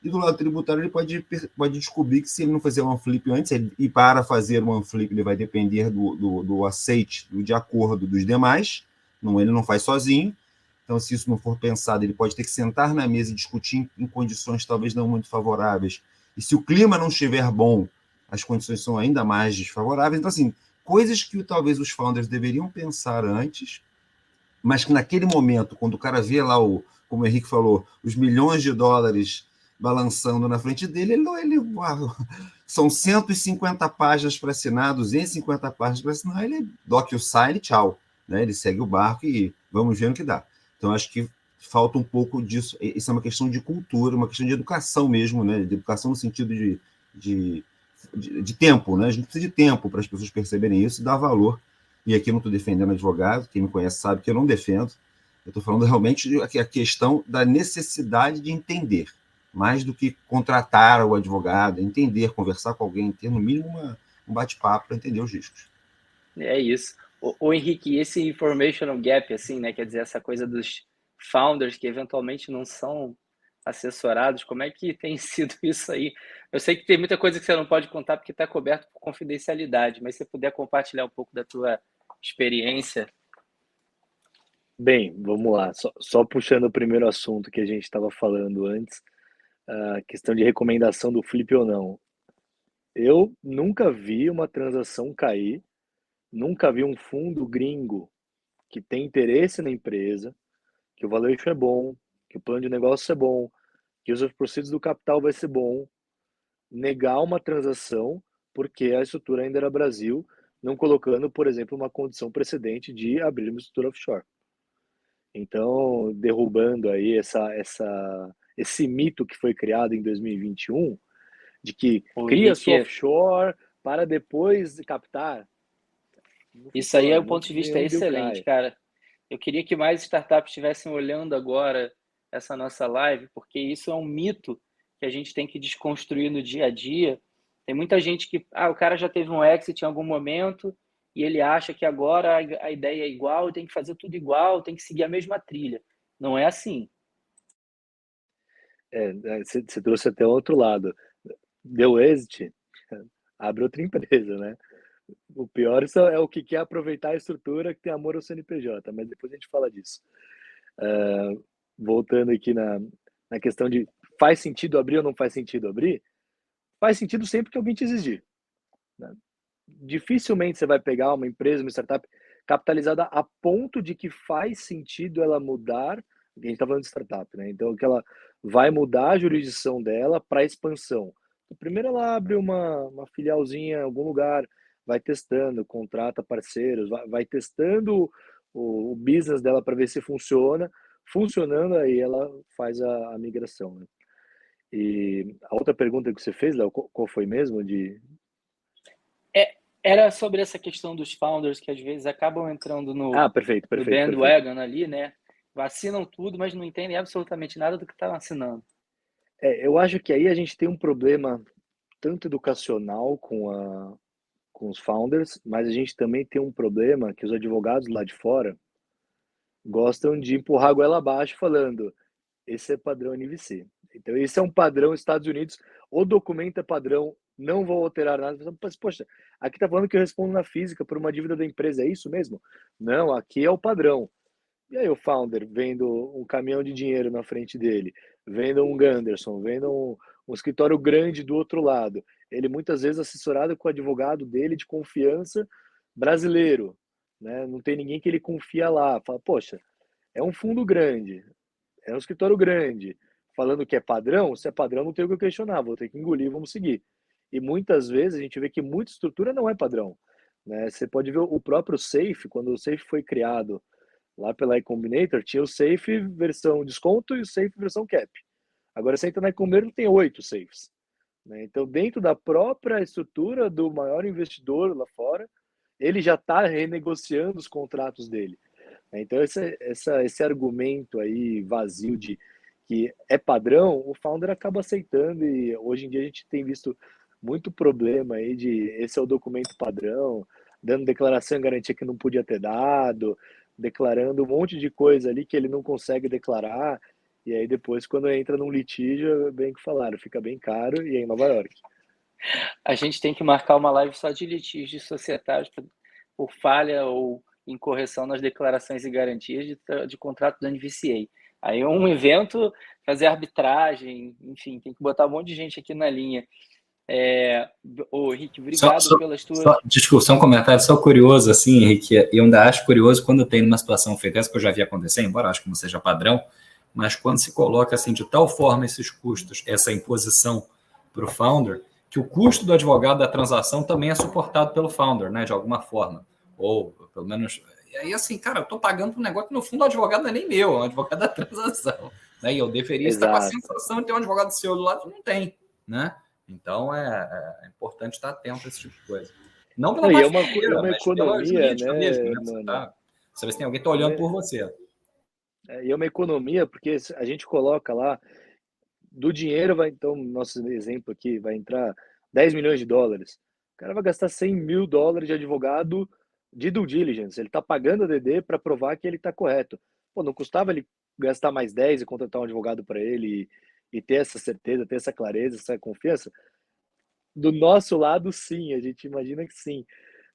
E do lado tributário, ele pode descobrir que se ele não fizer um flip antes, e para fazer um flip ele vai depender do aceite, de acordo dos demais, ele não faz sozinho. Então, se isso não for pensado, ele pode ter que sentar na mesa e discutir em condições talvez não muito favoráveis. E se o clima não estiver bom, as condições são ainda mais desfavoráveis. Então, assim, coisas que talvez os founders deveriam pensar antes, mas que naquele momento, quando o cara vê lá, como o Henrique falou, os milhões de dólares balançando na frente dele, são 150 páginas para assinar, 250 páginas para assinar, ele DocuSign, tchau. Né? Ele segue o barco e vamos ver no que dá. Então, acho que falta um pouco disso. Isso é uma questão de cultura, uma questão de educação mesmo, né? De educação no sentido de tempo, né? A gente precisa de tempo para as pessoas perceberem isso e dar valor. E aqui eu não estou defendendo advogado, quem me conhece sabe que eu não defendo. Eu estou falando realmente a questão da necessidade de entender, mais do que contratar o advogado, entender, conversar com alguém, ter no mínimo um bate-papo para entender os riscos. É isso. O Henrique, esse informational gap, assim, né? Quer dizer, essa coisa dos founders que eventualmente não são assessorados, como é que tem sido isso aí? Eu sei que tem muita coisa que você não pode contar porque está coberto por confidencialidade, mas se você puder compartilhar um pouco da tua experiência. Bem, vamos lá. Só puxando o primeiro assunto que a gente estava falando antes, a questão de recomendação do flip ou não. Eu nunca vi uma transação cair, nunca vi um fundo gringo que tem interesse na empresa, que o valuation é bom, que o plano de negócio é bom, que os proceeds do capital vai ser bom, negar uma transação porque a estrutura ainda era Brasil, não colocando, por exemplo, uma condição precedente de abrir uma estrutura offshore. Então, derrubando aí esse mito que foi criado em 2021, de que cria-se offshore para depois captar. Isso aí é um Não, ponto de vista nenhum deal excelente, cai. cara. Eu queria que mais startups estivessem olhando agora essa nossa live, porque isso é um mito que a gente tem que desconstruir no dia a dia. Tem muita gente que, o cara já teve um exit em algum momento e ele acha que agora a ideia é igual, tem que fazer tudo igual, tem que seguir a mesma trilha. Não é assim. Você trouxe até o outro lado. Deu exit, abre outra empresa, né? O pior é o que quer aproveitar a estrutura que tem amor ao CNPJ, mas depois a gente fala disso. Voltando aqui na questão de faz sentido abrir ou não faz sentido abrir, faz sentido sempre que alguém te exigir. Né? Dificilmente você vai pegar uma empresa, uma startup capitalizada a ponto de que faz sentido ela mudar, a gente está falando de startup, né? Então, que ela vai mudar a jurisdição dela para expansão. Primeiro ela abre uma filialzinha em algum lugar, vai testando, contrata parceiros, vai testando o business dela para ver se funciona. Funcionando, aí ela faz a migração. Né? E a outra pergunta que você fez, Léo, qual foi mesmo? Era sobre essa questão dos founders que às vezes acabam entrando no perfeito. bandwagon ali, né? Vacinam tudo, mas não entendem absolutamente nada do que estão assinando. Eu acho que aí a gente tem um problema tanto educacional com os founders, mas a gente também tem um problema que os advogados lá de fora gostam de empurrar a goela abaixo falando, esse é padrão NVC. Então, esse é um padrão Estados Unidos, o documento é padrão, não vou alterar nada. Mas, poxa, aqui está falando que eu respondo na física por uma dívida da empresa, é isso mesmo? Não, aqui é o padrão. E aí o founder vendo um caminhão de dinheiro na frente dele, vendo um Gunderson, vendo um escritório grande do outro lado, ele muitas vezes assessorado com o advogado dele de confiança brasileiro, né? Não tem ninguém que ele confia lá. Fala, poxa, é um fundo grande, é um escritório grande, falando que é padrão, se é padrão não tem o que eu questionar, vou ter que engolir, vamos seguir. E muitas vezes a gente vê que muita estrutura não é padrão, né? Você pode ver o próprio Safe, quando o Safe foi criado lá pela iCombinator, tinha o Safe versão desconto e o Safe versão cap. Agora você entra na iCombinator, tem 8 Safes, né? Então, dentro da própria estrutura do maior investidor lá fora, ele já está renegociando os contratos dele. Então, esse argumento aí vazio de que é padrão, o founder acaba aceitando, e hoje em dia a gente tem visto muito problema aí de esse é o documento padrão, dando declaração em garantia que não podia ter dado, declarando um monte de coisa ali que ele não consegue declarar, e aí depois, quando entra num litígio, é bem que falaram, fica bem caro e é em Nova York. A gente tem que marcar uma live só de litígios societários por falha ou incorreção nas declarações e garantias de contrato do NVCA. Aí um evento, fazer arbitragem, enfim, tem que botar um monte de gente aqui na linha. Henrique, obrigado pelas tuas... Desculpa, só um comentário, só curioso, assim, Henrique, eu ainda acho curioso quando tem uma situação feita essa, que eu já vi acontecer, embora acho que não seja padrão, mas quando se coloca assim de tal forma esses custos, essa imposição para o founder, que o custo do advogado da transação também é suportado pelo founder, né, de alguma forma. Ou, pelo menos... E aí, assim, cara, eu estou pagando um negócio que, no fundo, o advogado não é nem meu, é um advogado da transação. Né? E eu deveria estar com a sensação de ter um advogado do seu do lado, não tem, né? Então, é importante estar atento a esse tipo de coisa. Não pela parte financeira, uma mas economia, pela jurídica né, mesmo. Né? mano? Você vê se tem alguém que está olhando por você. E é uma economia, porque a gente coloca lá, do dinheiro vai, então, nosso exemplo aqui, vai entrar 10 milhões de dólares. O cara vai gastar 100 mil dólares de advogado de due diligence. Ele está pagando a DD para provar que ele está correto. Pô, não custava ele gastar mais 10 e contratar um advogado para ele e ter essa certeza, ter essa clareza, essa confiança? Do nosso lado, sim, a gente imagina que sim.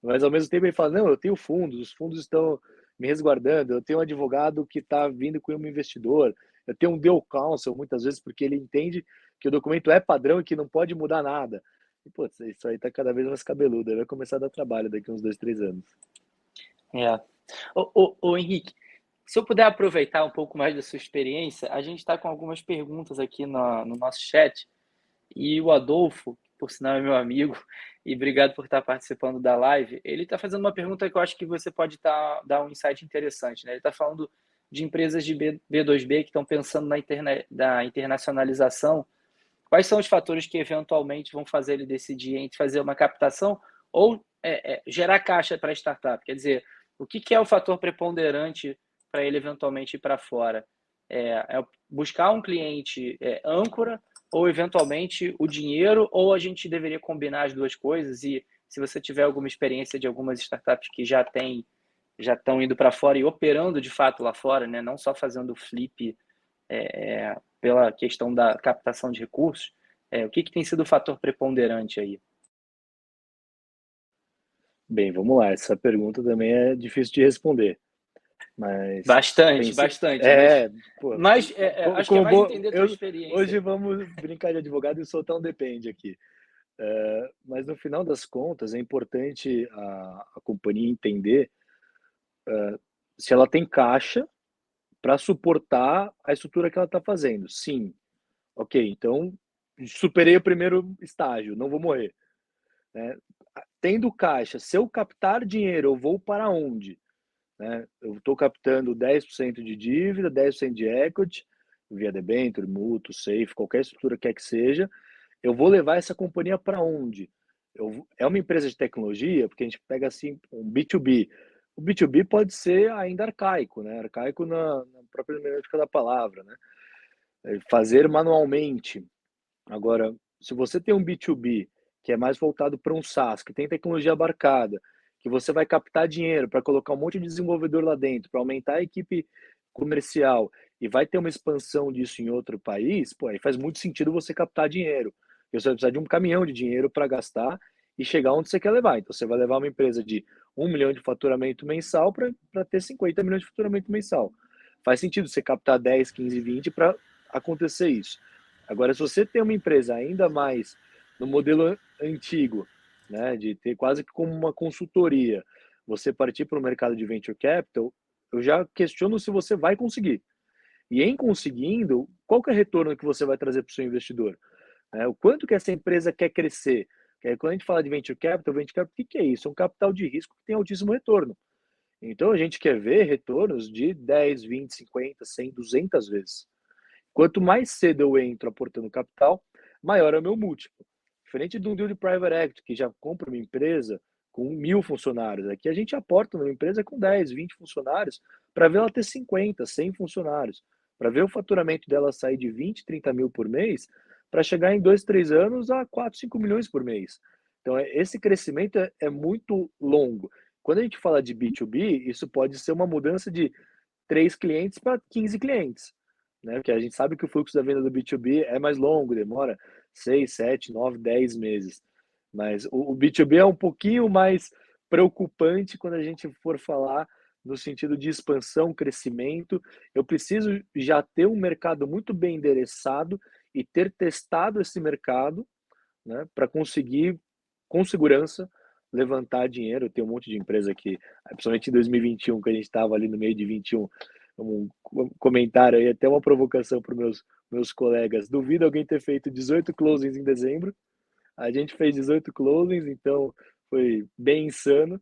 Mas ao mesmo tempo ele fala, não, eu tenho fundos, os fundos estão me resguardando, eu tenho um advogado que está vindo com um investidor, eu tenho um deal counsel muitas vezes porque ele entende que o documento é padrão e que não pode mudar nada. E, pô, isso aí tá cada vez mais cabeludo, vai começar a dar trabalho daqui uns 2, 3 anos. Ô, Henrique, se eu puder aproveitar um pouco mais da sua experiência, a gente está com algumas perguntas aqui no nosso chat, e o Adolfo, por sinal é meu amigo, e obrigado por estar participando da live, ele está fazendo uma pergunta que eu acho que você pode dar um insight interessante. Né? Ele está falando de empresas de B2B que estão pensando na internacionalização. Quais são os fatores que eventualmente vão fazer ele decidir entre fazer uma captação ou gerar caixa para a startup? Quer dizer, o que é o fator preponderante para ele eventualmente ir para fora? É buscar um cliente âncora ou eventualmente o dinheiro, ou a gente deveria combinar as duas coisas? E se você tiver alguma experiência de algumas startups que já estão indo para fora e operando de fato lá fora, né? Não só fazendo flip pela questão da captação de recursos, o que tem sido o fator preponderante aí? Bem, vamos lá, essa pergunta também é difícil de responder. Mas bastante. Mas acho que é mais entender a tua experiência. Hoje vamos brincar de advogado e soltar um depende aqui. Mas no final das contas é importante a companhia entender se ela tem caixa para suportar a estrutura que ela está fazendo. Sim, ok, então superei o primeiro estágio, não vou morrer. Tendo caixa, se eu captar dinheiro, eu vou para onde? Né? Eu estou captando 10% de dívida, 10% de equity, via debênture, mútuo, safe, qualquer estrutura quer que seja, eu vou levar essa companhia para onde? É uma empresa de tecnologia, porque a gente pega assim um B2B. O B2B pode ser ainda arcaico, né? Arcaico na própria hermenêutica da palavra, né? Fazer manualmente. Agora, se você tem um B2B que é mais voltado para um SaaS, que tem tecnologia abarcada, que você vai captar dinheiro para colocar um monte de desenvolvedor lá dentro, para aumentar a equipe comercial e vai ter uma expansão disso em outro país, pô, aí faz muito sentido você captar dinheiro. Porque você vai precisar de um caminhão de dinheiro para gastar e chegar onde você quer levar. Então, você vai levar uma empresa de 1 milhão de faturamento mensal para ter 50 milhões de faturamento mensal. Faz sentido você captar 10, 15, 20 para acontecer isso. Agora, se você tem uma empresa ainda mais no modelo antigo, né, de ter quase que como uma consultoria, você partir para o mercado de venture capital, eu já questiono se você vai conseguir. E em conseguindo, qual que é o retorno que você vai trazer para o seu investidor? O quanto que essa empresa quer crescer? Porque quando a gente fala de venture capital, o que é isso? É um capital de risco que tem altíssimo retorno. Então a gente quer ver retornos de 10, 20, 50, 100, 200 vezes. Quanto mais cedo eu entro aportando capital, maior é o meu múltiplo. Diferente de um deal de private equity, que já compra uma empresa com 1.000 funcionários. Aqui a gente aporta numa empresa com 10, 20 funcionários para ver ela ter 50, 100 funcionários. Para ver o faturamento dela sair de 20, 30 mil por mês para chegar em 2, 3 anos a 4, 5 milhões por mês. Então, esse crescimento é muito longo. Quando a gente fala de B2B, isso pode ser uma mudança de 3 clientes para 15 clientes, né? Porque a gente sabe que o fluxo da venda do B2B é mais longo, demora 6, 7, 9, 10 meses. Mas o B2B é um pouquinho mais preocupante quando a gente for falar no sentido de expansão, crescimento. Eu preciso já ter um mercado muito bem endereçado e ter testado esse mercado, né, para conseguir, com segurança, levantar dinheiro. Tem um monte de empresa aqui, principalmente em 2021, que a gente estava ali no meio de 21, um comentário aí, até uma provocação para os meus colegas. Duvido alguém ter feito 18 closings em dezembro. A gente fez 18 closings, então foi bem insano.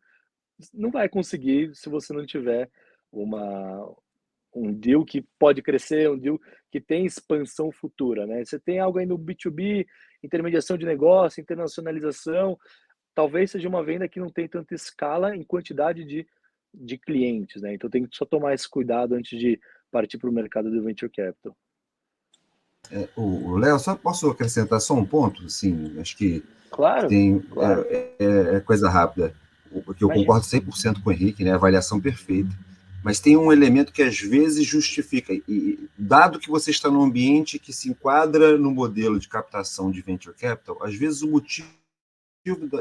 Não vai conseguir se você não tiver um deal que pode crescer, um deal que tem expansão futura, né? Você tem algo aí no B2B, intermediação de negócio, internacionalização, talvez seja uma venda que não tem tanta escala em quantidade de clientes, né? Então tem que só tomar esse cuidado antes de partir para o mercado do venture capital. O Léo, só posso acrescentar só um ponto? Sim, acho que Claro, tem claro. coisa rápida, porque eu Imagina. concordo 100% com o Henrique, né? Avaliação perfeita. Mas tem um elemento que às vezes justifica, e dado que você está num ambiente que se enquadra no modelo de captação de venture capital, às vezes o motivo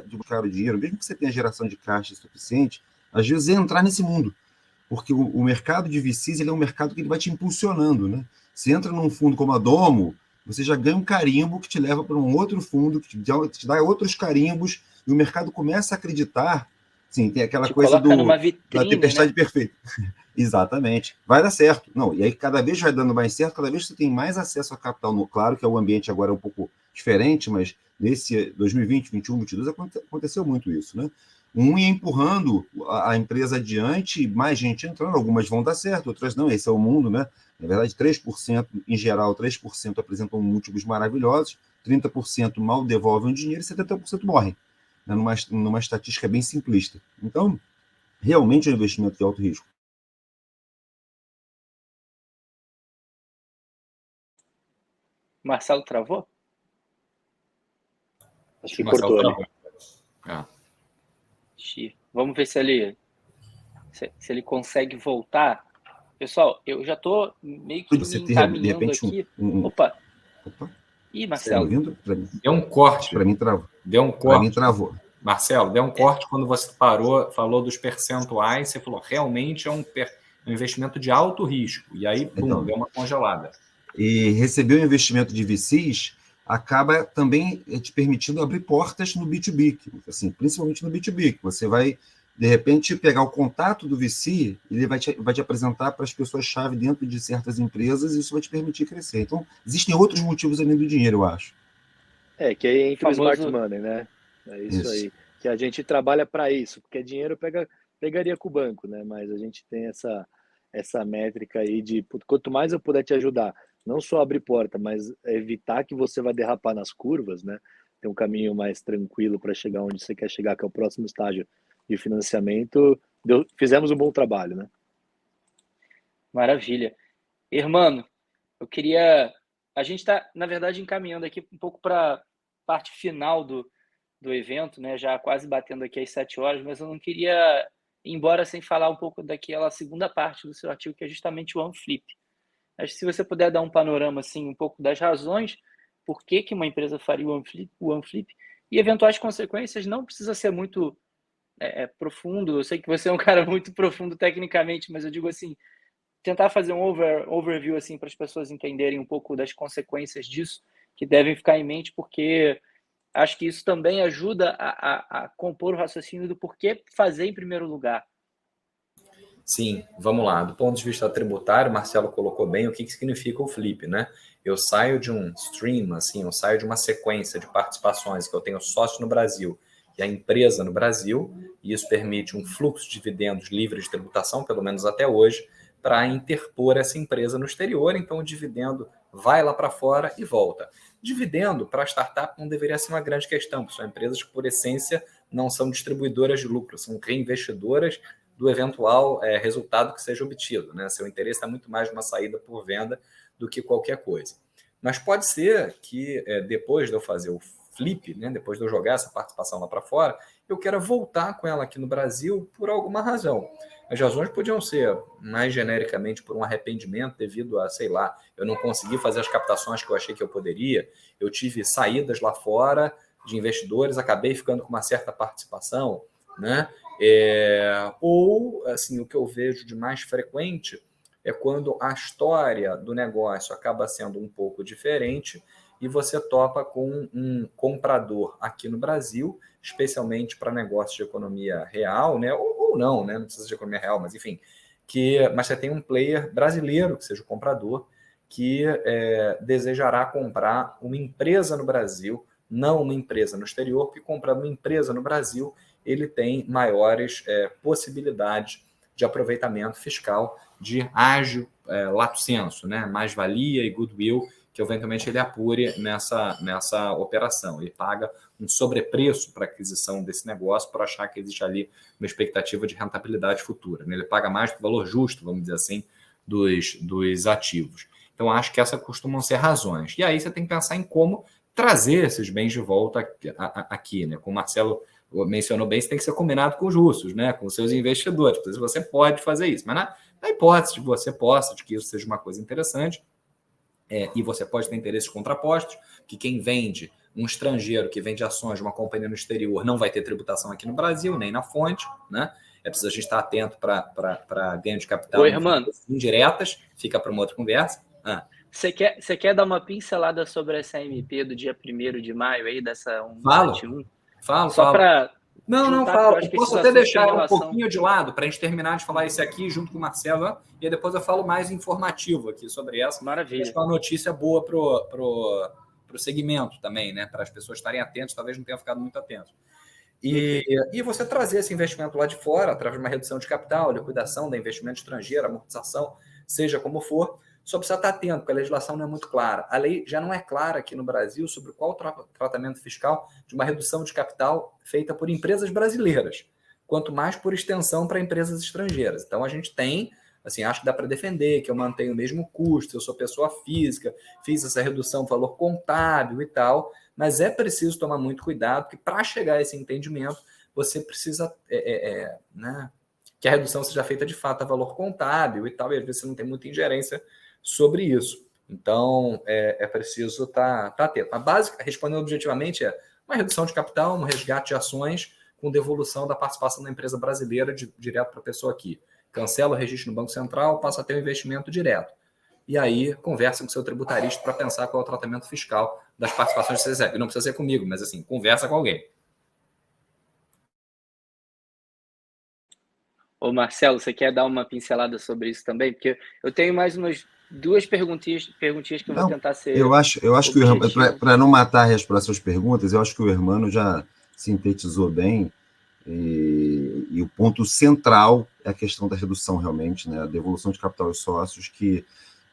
de buscar o dinheiro, mesmo que você tenha geração de caixa suficiente, às vezes é entrar nesse mundo. Porque o mercado de VCs ele é um mercado que ele vai te impulsionando, né? Você entra num fundo como a Domo, você já ganha um carimbo que te leva para um outro fundo, que te dá outros carimbos, e o mercado começa a acreditar. Sim, tem aquela Te coisa coloca numa da vitrine, tempestade né? perfeita. Exatamente. Vai dar certo. Não, e aí cada vez vai dando mais certo, cada vez você tem mais acesso a capital. Claro que o ambiente agora é um pouco diferente, mas nesse 2020, 21, 22 aconteceu muito isso, né? Um ia empurrando a empresa adiante, mais gente entrando, algumas vão dar certo, outras não, esse é o mundo, né? Na verdade, 3%, em geral, 3% apresentam múltiplos maravilhosos, 30% mal devolvem o dinheiro e 70% morrem, né? Numa estatística bem simplista. Então, realmente é um investimento de alto risco. Marcelo travou? Acho que cortou ali. Vamos ver se ele consegue voltar. Pessoal, eu já estou meio que Você me ter, de encaminhando repente, aqui. Opa. Ih, Você Marcelo. está ouvindo? Pra mim. Deu um corte. Para mim travou. Deu um corte. Para mim travou. Marcelo, deu um corte quando você falou dos percentuais, você falou, realmente é um investimento de alto risco. E aí, pum, Então, deu uma congelada. E receber o investimento de VCs acaba também te permitindo abrir portas no B2B, assim, principalmente no B2B, que você vai, de repente, pegar o contato do VC, ele vai te apresentar para as pessoas-chave dentro de certas empresas e isso vai te permitir crescer. Então, existem outros motivos além do dinheiro, eu acho. Que aí entra o Famoso... smart money, né? É isso aí. Que a gente trabalha para isso, porque dinheiro pegaria com o banco, né? Mas a gente tem essa métrica aí de quanto mais eu puder te ajudar, não só abrir porta, mas evitar que você vai derrapar nas curvas, né? Ter um caminho mais tranquilo para chegar onde você quer chegar, que é o próximo estágio de financiamento. Fizemos um bom trabalho, né? Maravilha. Hermano, eu queria a gente está, na verdade, encaminhando aqui um pouco para a parte final do evento, né? Já quase batendo aqui às 7 horas, mas eu não queria ir embora sem falar um pouco daquela segunda parte do seu artigo, que é justamente o OneFlip. Acho que se você puder dar um panorama, assim, um pouco das razões por que uma empresa faria o OneFlip e eventuais consequências, não precisa ser muito profundo. Eu sei que você é um cara muito profundo tecnicamente, mas eu digo assim, tentar fazer um overview assim para as pessoas entenderem um pouco das consequências disso, que devem ficar em mente, porque acho que isso também ajuda a compor o raciocínio do porquê fazer em primeiro lugar. Sim, vamos lá. Do ponto de vista tributário, o Marcelo colocou bem o que significa o flip, né? Eu saio de um stream, assim, eu saio de uma sequência de participações que eu tenho sócio no Brasil e a empresa no Brasil, e isso permite um fluxo de dividendos livre de tributação, pelo menos até hoje, para interpor essa empresa no exterior. Então, o dividendo vai lá para fora e volta. Dividendo para a startup não deveria ser uma grande questão, porque são empresas que, por essência, não são distribuidoras de lucro, são reinvestidoras do eventual resultado que seja obtido, né? Seu interesse é muito mais uma saída por venda do que qualquer coisa. Mas pode ser que depois de eu fazer o flip, né, depois de eu jogar essa participação lá para fora, eu quero voltar com ela aqui no Brasil por alguma razão. As razões podiam ser, mais genericamente, por um arrependimento devido a, sei lá, eu não consegui fazer as captações que eu achei que eu poderia, eu tive saídas lá fora de investidores, acabei ficando com uma certa participação, né? Ou, assim, o que eu vejo de mais frequente é quando a história do negócio acaba sendo um pouco diferente e você topa com um comprador aqui no Brasil, especialmente para negócios de economia real, né? Ou não, né? Não precisa de economia real, mas enfim, mas você tem um player brasileiro, que seja o comprador, que desejará comprar uma empresa no Brasil, não uma empresa no exterior, porque comprando uma empresa no Brasil, ele tem maiores possibilidades de aproveitamento fiscal de ágio lato sensu, né? Mais-valia e goodwill, que eventualmente ele apure nessa operação. Ele paga um sobrepreço para a aquisição desse negócio por achar que existe ali uma expectativa de rentabilidade futura, né? Ele paga mais do valor justo, vamos dizer assim, dos ativos. Então, acho que essas costumam ser razões. E aí você tem que pensar em como trazer esses bens de volta aqui, né? Como o Marcelo mencionou bem, isso tem que ser combinado com os russos, né? Com os seus investidores. Por isso você pode fazer isso, mas na hipótese de você possa, de que isso seja uma coisa interessante, e você pode ter interesses contrapostos, que quem vende, um estrangeiro que vende ações de uma companhia no exterior não vai ter tributação aqui no Brasil, nem na fonte, né? É preciso a gente estar atento para ganho de capital. Oi, irmão. Indiretas, fica para uma outra conversa. Você quer dar uma pincelada sobre essa MP do dia 1º de maio aí, dessa 171? Falo. Só para... Não, falo. Eu posso até deixar um pouquinho de lado para a gente terminar de falar isso aqui junto com o Marcelo, e aí depois eu falo mais informativo aqui sobre essa. Maravilha. Acho que é uma notícia boa pro segmento também, né? Para as pessoas estarem atentas, talvez não tenham ficado muito atentos. E você trazer esse investimento lá de fora, através de uma redução de capital, liquidação da investimento estrangeiro, amortização, seja como for, só precisa estar atento, porque a legislação não é muito clara. A lei já não é clara aqui no Brasil sobre qual o tratamento fiscal de uma redução de capital feita por empresas brasileiras, quanto mais por extensão para empresas estrangeiras. Então, a gente tem, assim, acho que dá para defender que eu mantenho o mesmo custo, eu sou pessoa física, fiz essa redução, valor contábil e tal, mas é preciso tomar muito cuidado, porque para chegar a esse entendimento, você precisa né, que a redução seja feita de fato a valor contábil e tal, e às vezes você não tem muita ingerência sobre isso. Então, é preciso estar atento. A básica, respondendo objetivamente, é uma redução de capital, um resgate de ações com devolução da participação da empresa brasileira direto para a pessoa aqui. Cancela o registro no Banco Central, passa a ter um investimento direto. E aí, conversa com o seu tributarista para pensar qual é o tratamento fiscal das participações que você recebe. Não precisa ser comigo, mas assim, conversa com alguém. Ô Marcelo, você quer dar uma pincelada sobre isso também? Porque eu tenho mais umas 2 perguntinhas que eu vou tentar ser... Eu acho que, para não matar as próximas perguntas, eu acho que o Hermano já sintetizou bem, e o ponto central é a questão da redução, realmente, né? A devolução de capital aos sócios, que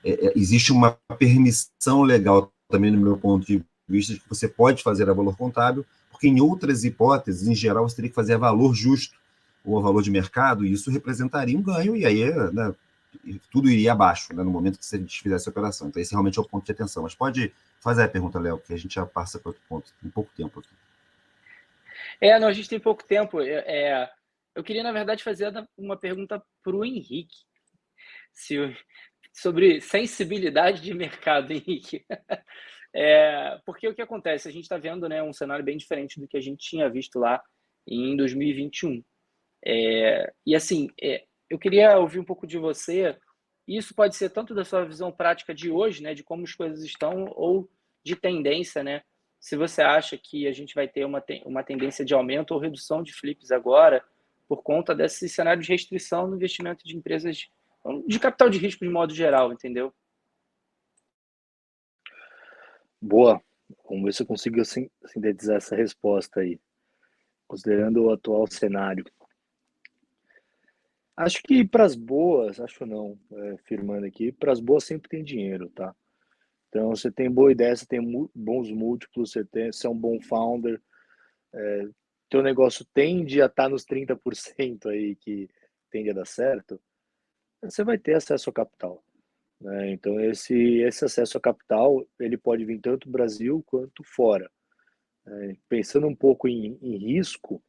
existe uma permissão legal, também no meu ponto de vista, de que você pode fazer a valor contábil, porque em outras hipóteses, em geral, você teria que fazer a valor justo, ou a valor de mercado, e isso representaria um ganho, e aí, né, tudo iria abaixo, né, no momento que a gente fizesse a operação. Então, esse realmente é o ponto de atenção. Mas pode fazer a pergunta, Léo, que a gente já passa para outro ponto. Tem pouco tempo aqui. Não, a gente tem pouco tempo. Eu queria, na verdade, fazer uma pergunta para o Henrique sobre sensibilidade de mercado, Henrique. Porque o que acontece? A gente está vendo, né, um cenário bem diferente do que a gente tinha visto lá em 2021. E assim, eu queria ouvir um pouco de você. Isso pode ser tanto da sua visão prática de hoje, né, de como as coisas estão, ou de tendência, né? Se você acha que a gente vai ter uma tendência de aumento ou redução de flips agora por conta desse cenário de restrição no investimento de empresas de capital de risco de modo geral, entendeu? Boa. Vamos ver se eu consigo sintetizar essa resposta aí, considerando o atual cenário. Acho que para as boas, acho não, firmando aqui, para as boas sempre tem dinheiro, tá? Então, você tem boa ideia, você tem bons múltiplos, você é um bom founder, teu negócio tende a estar nos 30% aí que tende a dar certo, você vai ter acesso ao capital, né? Então, esse acesso ao capital, ele pode vir tanto do Brasil quanto fora. Pensando um pouco em risco,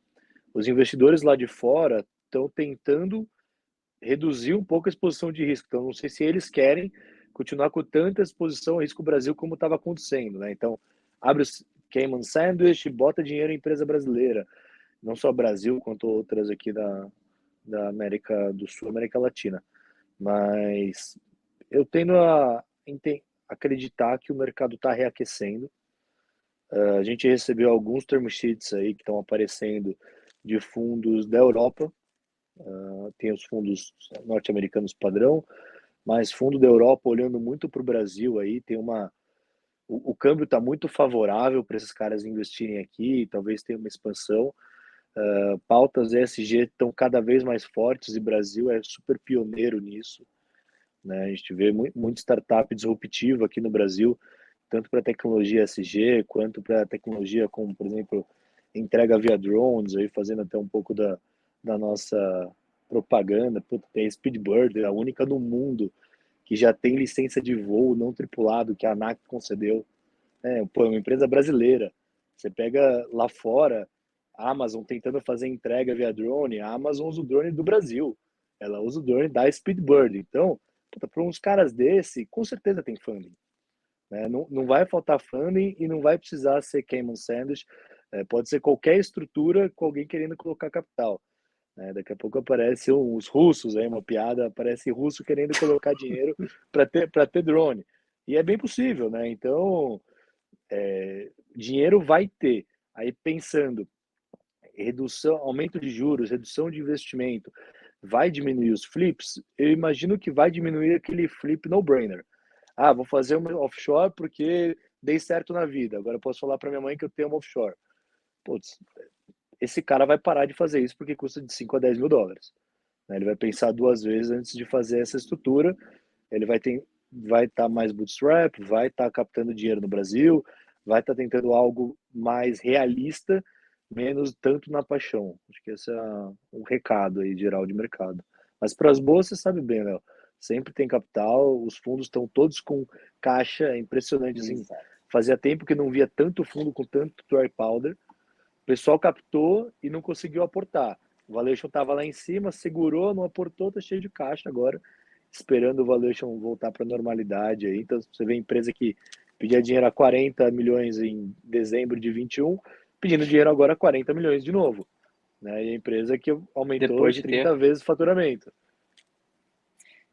os investidores lá de fora estão tentando reduzir um pouco a exposição de risco. Então, não sei se eles querem continuar com tanta exposição a risco Brasil como estava acontecendo, né? Então, abre o Cayman Sandwich, bota dinheiro em empresa brasileira, não só Brasil, quanto outras aqui da América do Sul, América Latina. Mas eu tendo a acreditar que o mercado está reaquecendo. A gente recebeu alguns term sheets aí que estão aparecendo de fundos da Europa. Tem os fundos norte-americanos padrão, mas fundo da Europa olhando muito para o Brasil aí, o câmbio está muito favorável para esses caras investirem aqui, talvez tenha uma expansão. Pautas ESG estão cada vez mais fortes e o Brasil é super pioneiro nisso, né? A gente vê muito startup disruptiva aqui no Brasil, tanto para tecnologia ESG quanto para tecnologia como, por exemplo, entrega via drones, aí fazendo até um pouco da nossa propaganda. Tem a Speedbird, a única no mundo que já tem licença de voo não tripulado que a ANAC concedeu. É uma empresa brasileira. Você pega lá fora, a Amazon tentando fazer entrega via drone, a Amazon usa o drone do Brasil. Ela usa o drone da Speedbird. Então, para uns caras desse, com certeza tem funding. Né? Não vai faltar funding e não vai precisar ser Cayman Sandwich. Pode ser qualquer estrutura com alguém querendo colocar capital. Daqui a pouco aparece os russos, aí uma piada, aparece russo querendo colocar dinheiro para ter drone. E é bem possível, né? Então, dinheiro vai ter. Aí pensando, redução, aumento de juros, redução de investimento, vai diminuir os flips? Eu imagino que vai diminuir aquele flip no-brainer. Vou fazer uma offshore porque dei certo na vida. Agora eu posso falar para minha mãe que eu tenho uma offshore. Putz, esse cara vai parar de fazer isso porque custa de 5 a 10 mil dólares. Ele vai pensar duas vezes antes de fazer essa estrutura. Ele vai estar mais bootstrap, vai estar captando dinheiro no Brasil, vai estar tentando algo mais realista, menos tanto na paixão. Acho que esse é um recado aí geral de mercado. Mas para as boas, você sabe bem, Léo, sempre tem capital, os fundos estão todos com caixa, é impressionante. Assim, fazia tempo que não via tanto fundo com tanto dry powder. O pessoal captou e não conseguiu aportar. O valuation estava lá em cima, segurou, não aportou, está cheio de caixa agora, esperando o valuation voltar para a normalidade. Aí. Então, você vê empresa que pedia dinheiro a 40 milhões em dezembro de 21, pedindo dinheiro agora a 40 milhões de novo. Né? E a empresa que aumentou Depois de 30 vezes o faturamento.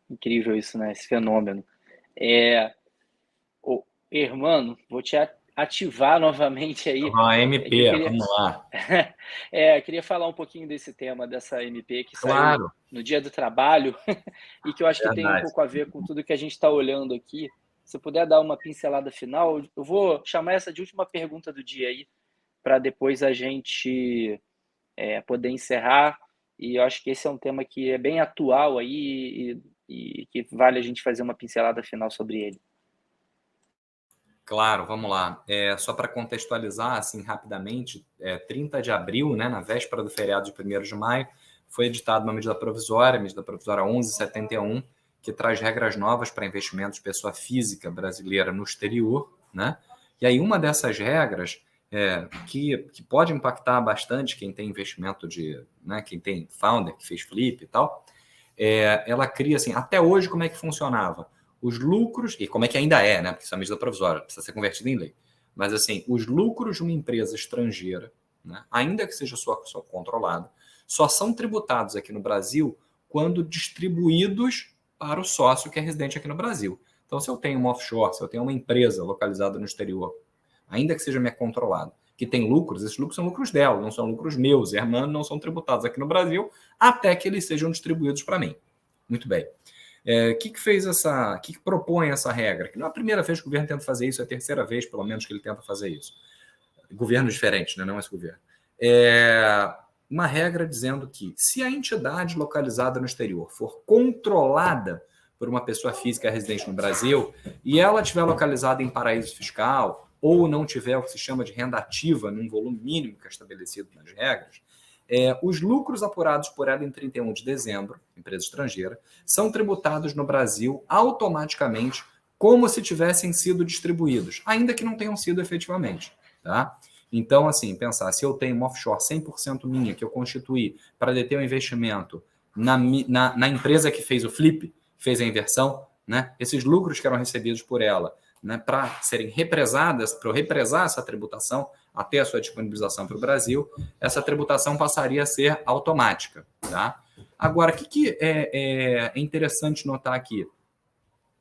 Incrível isso, né? Esse fenômeno. Hermano, vou te ativar novamente aí. MP, vamos lá. Queria falar um pouquinho desse tema, dessa MP que Claro. saiu no Dia do Trabalho e que eu acho que tem um pouco a ver com tudo que a gente está olhando aqui. Se puder dar uma pincelada final, eu vou chamar essa de última pergunta do dia aí, para depois a gente poder encerrar. E eu acho que esse é um tema que é bem atual aí e que vale a gente fazer uma pincelada final sobre ele. Claro, vamos lá. Só para contextualizar, assim, rapidamente, 30 de abril, né, na véspera do feriado de 1º de maio, foi editada uma medida provisória, a medida provisória 1171, que traz regras novas para investimentos de pessoa física brasileira no exterior, né? E aí uma dessas regras que pode impactar bastante quem tem investimento né, quem tem founder, que fez flip e tal, ela cria assim, até hoje como é que funcionava? Os lucros, e como é que ainda é, né? Porque isso é uma medida provisória, precisa ser convertido em lei. Mas assim, os lucros de uma empresa estrangeira, né, ainda que seja só controlada, só são tributados aqui no Brasil quando distribuídos para o sócio que é residente aqui no Brasil. Então, se eu tenho uma offshore, se eu tenho uma empresa localizada no exterior, ainda que seja minha controlada, que tem lucros, esses lucros são lucros dela, não são lucros meus, Hermano, não são tributados aqui no Brasil, até que eles sejam distribuídos para mim. Muito bem. O que propõe essa regra? Que não é a primeira vez que o governo tenta fazer isso, é a terceira vez, pelo menos, que ele tenta fazer isso. Governos diferentes, né? Não esse governo. Uma regra dizendo que se a entidade localizada no exterior for controlada por uma pessoa física residente no Brasil e ela estiver localizada em paraíso fiscal ou não tiver o que se chama de renda ativa num volume mínimo que é estabelecido nas regras, os lucros apurados por ela em 31 de dezembro, empresa estrangeira, são tributados no Brasil automaticamente como se tivessem sido distribuídos, ainda que não tenham sido efetivamente, tá? Então, assim, pensar, se eu tenho uma offshore 100% minha, que eu constituí para deter o investimento na empresa que fez o flip, fez a inversão, né? Esses lucros que eram recebidos por ela, né, para serem represadas, para eu represar essa tributação até a sua disponibilização para o Brasil, essa tributação passaria a ser automática, tá? Agora, o que é interessante notar aqui?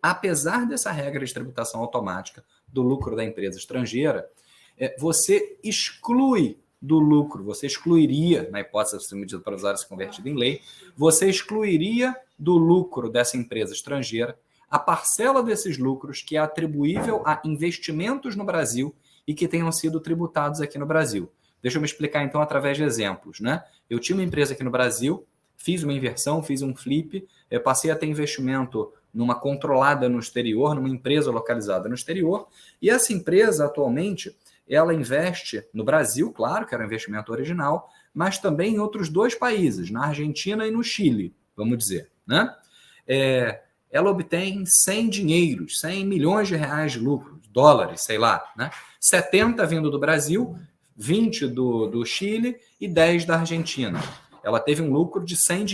Apesar dessa regra de tributação automática do lucro da empresa estrangeira, você exclui do lucro, você excluiria, na hipótese de ser medida provisória se convertida em lei, você excluiria do lucro dessa empresa estrangeira a parcela desses lucros que é atribuível a investimentos no Brasil e que tenham sido tributados aqui no Brasil. Deixa eu me explicar, então, através de exemplos, né? Eu tinha uma empresa aqui no Brasil, fiz uma inversão, fiz um flip, passei a ter investimento numa controlada no exterior, numa empresa localizada no exterior, e essa empresa, atualmente, ela investe no Brasil, claro, que era um investimento original, mas também em outros 2 países, na Argentina e no Chile, vamos dizer, né? Ela obtém 100 milhões de reais de lucro, dólares, sei lá, né? 70 vindo do Brasil, 20 do Chile e 10 da Argentina. Ela teve um lucro de 100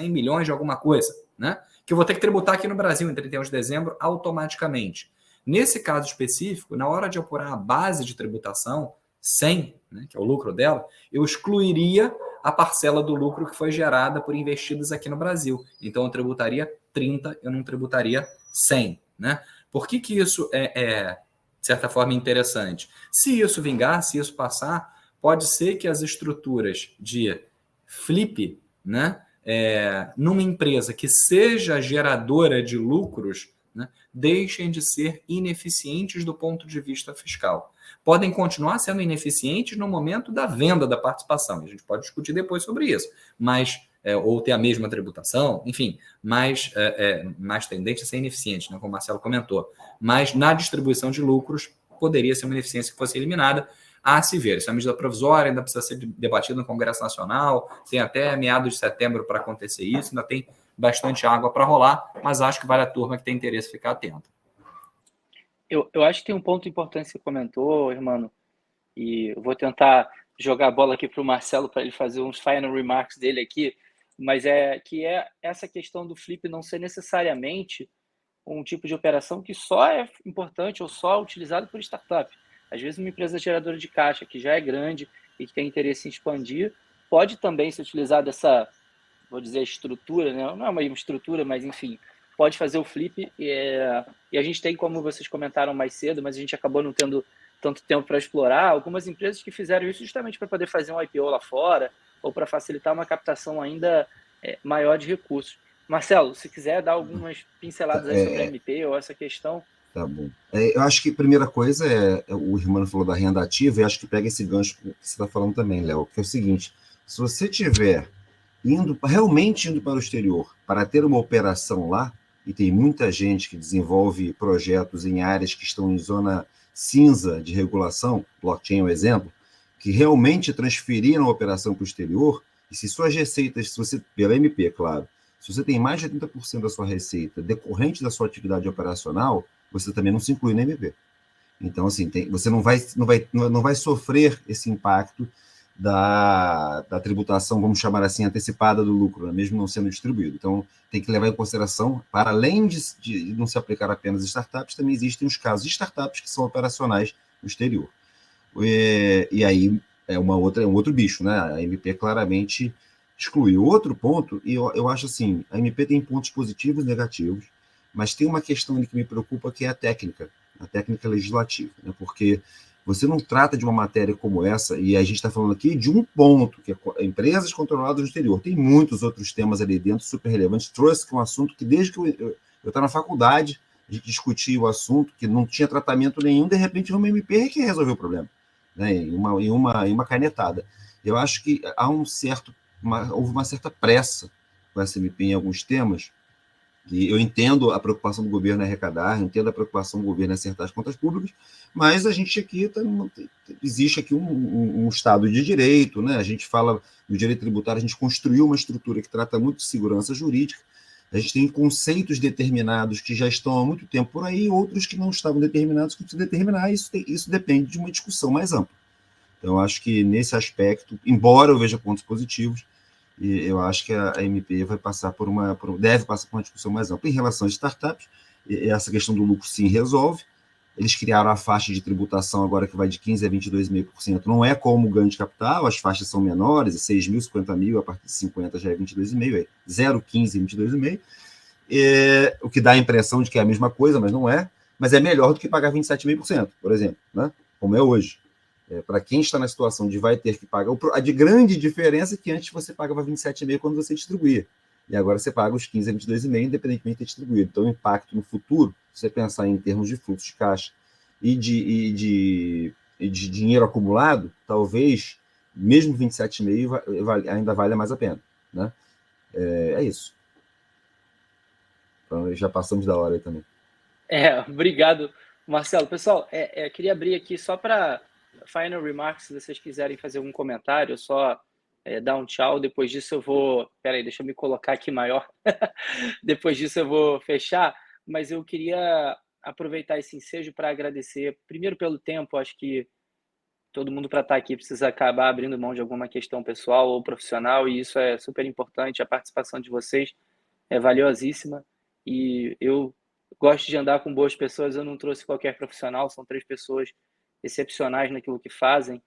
milhões de alguma coisa, né? Que eu vou ter que tributar aqui no Brasil em 31 de dezembro automaticamente. Nesse caso específico, na hora de apurar a base de tributação, 100, né, que é o lucro dela, eu excluiria a parcela do lucro que foi gerada por investidas aqui no Brasil. Então, eu tributaria 30, eu não tributaria 100. Né? Por que isso de certa forma, interessante? Se isso vingar, se isso passar, pode ser que as estruturas de flip, né, numa empresa que seja geradora de lucros, né, deixem de ser ineficientes do ponto de vista fiscal. Podem continuar sendo ineficientes no momento da venda da participação. A gente pode discutir depois sobre isso, mas ou ter a mesma tributação, enfim, mais tendente a ser ineficiente, né, como o Marcelo comentou. Mas na distribuição de lucros, poderia ser uma ineficiência que fosse eliminada. A se ver. Isso é uma medida provisória, ainda precisa ser debatida no Congresso Nacional, tem até meados de setembro para acontecer isso, ainda tem bastante água para rolar, mas acho que vale a turma que tem interesse ficar atenta. Eu acho que tem um ponto importante que você comentou, irmão, e eu vou tentar jogar a bola aqui para o Marcelo para ele fazer uns final remarks dele aqui, mas que é essa questão do flip não ser necessariamente um tipo de operação que só é importante ou só utilizado por startup. Às vezes, uma empresa geradora de caixa que já é grande e que tem interesse em expandir, pode também se utilizar dessa, vou dizer, estrutura, né? Não é uma estrutura, mas enfim, pode fazer o flip. E a gente tem, como vocês comentaram mais cedo, mas a gente acabou não tendo tanto tempo para explorar, algumas empresas que fizeram isso justamente para poder fazer um IPO lá fora ou para facilitar uma captação ainda maior de recursos. Marcelo, se quiser dar algumas pinceladas aí sobre a MP ou essa questão. Tá bom. Eu acho que a primeira coisa o irmão falou da renda ativa, e acho que pega esse gancho que você está falando também, Léo, que é o seguinte: se você estiver realmente indo para o exterior para ter uma operação lá, e tem muita gente que desenvolve projetos em áreas que estão em zona cinza de regulação, blockchain é um exemplo, que realmente transferiram a operação para o exterior, e se suas receitas, se você, pela MP, claro, Se você tem mais de 80% da sua receita decorrente da sua atividade operacional, você também não se inclui no MP. Então, assim, você não vai sofrer esse impacto da tributação, vamos chamar assim, antecipada do lucro, né? Mesmo não sendo distribuído. Então, tem que levar em consideração, para além de não se aplicar apenas a startups, também existem os casos de startups que são operacionais no exterior. E aí é um outro bicho, né? A MP claramente exclui. O outro ponto, e eu acho assim, a MP tem pontos positivos e negativos, mas tem uma questão ali que me preocupa, que é a técnica legislativa, né? Porque você não trata de uma matéria como essa, e a gente está falando aqui de um ponto, que é empresas controladas no exterior. Tem muitos outros temas ali dentro super relevantes. Trust, que é um assunto que desde que eu estava na faculdade, a gente discutia o assunto, que não tinha tratamento nenhum, de repente uma MP que resolveu o problema, né? Em uma canetada. Eu acho que houve uma certa pressa com essa MP em alguns temas, e eu entendo a preocupação do governo em arrecadar, entendo a preocupação do governo em acertar as contas públicas, mas a gente aqui existe aqui um Estado de direito, né? A gente fala no direito tributário, a gente construiu uma estrutura que trata muito de segurança jurídica, a gente tem conceitos determinados que já estão há muito tempo por aí, outros que não estavam determinados, que precisam determinar, isso depende de uma discussão mais ampla. Então, eu acho que nesse aspecto, embora eu veja pontos positivos, e eu acho que a MP deve passar por uma discussão mais ampla. Em relação às startups, essa questão do lucro sim resolve. Eles criaram a faixa de tributação agora que vai de 15% a 22,5%. Não é como o ganho de capital, as faixas são menores, 6 mil, 50 mil, a partir de 50 já é 22,5%, é 0, 15 e 22,5%. O que dá a impressão de que é a mesma coisa, mas não é. Mas é melhor do que pagar 27,5%, por exemplo, né? Como é hoje. Para quem está na situação de vai ter que pagar, a de grande diferença é que antes você pagava 27,5% quando você distribuía, e agora você paga os 15 a 22,5%, independentemente de ter distribuído. Então, o impacto no futuro, se você pensar em termos de fluxo de caixa e de dinheiro acumulado, talvez, mesmo 27,5% ainda valha mais a pena, né? É isso. Então, já passamos da hora aí também. Obrigado, Marcelo. Pessoal, queria abrir aqui só para final remarks, se vocês quiserem fazer algum comentário, só dar um tchau. Depois disso eu vou... Peraí, deixa eu me colocar aqui maior. Depois disso eu vou fechar, mas eu queria aproveitar esse ensejo para agradecer, primeiro pelo tempo. Acho que todo mundo, para estar aqui, precisa acabar abrindo mão de alguma questão pessoal ou profissional, e isso é super importante. A participação de vocês é valiosíssima, e eu gosto de andar com boas pessoas. Eu não trouxe qualquer profissional, são 3 pessoas excepcionais naquilo que fazem.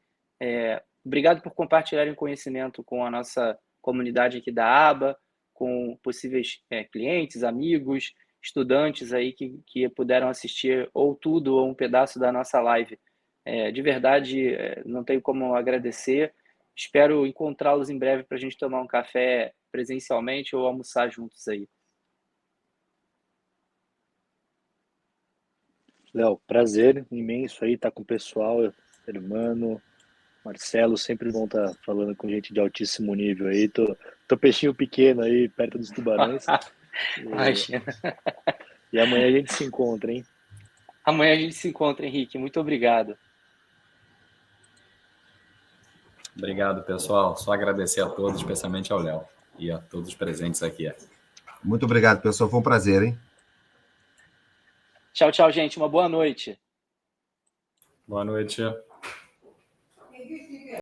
Obrigado por compartilharem conhecimento com a nossa comunidade aqui da ABA, com possíveis clientes, amigos, estudantes aí que puderam assistir ou tudo ou um pedaço da nossa live. De verdade, não tenho como agradecer. Espero encontrá-los em breve para a gente tomar um café presencialmente ou almoçar juntos aí. Léo, prazer imenso aí estar com o pessoal, Hermano, Marcelo, sempre bom estar falando com gente de altíssimo nível aí. Tô peixinho pequeno aí, perto dos tubarões. Imagina. E amanhã a gente se encontra, hein? Amanhã a gente se encontra, Henrique. Muito obrigado. Obrigado, pessoal. Só agradecer a todos, especialmente ao Léo e a todos os presentes aqui. Muito obrigado, pessoal. Foi um prazer, hein? Tchau, tchau, gente. Uma boa noite. Boa noite.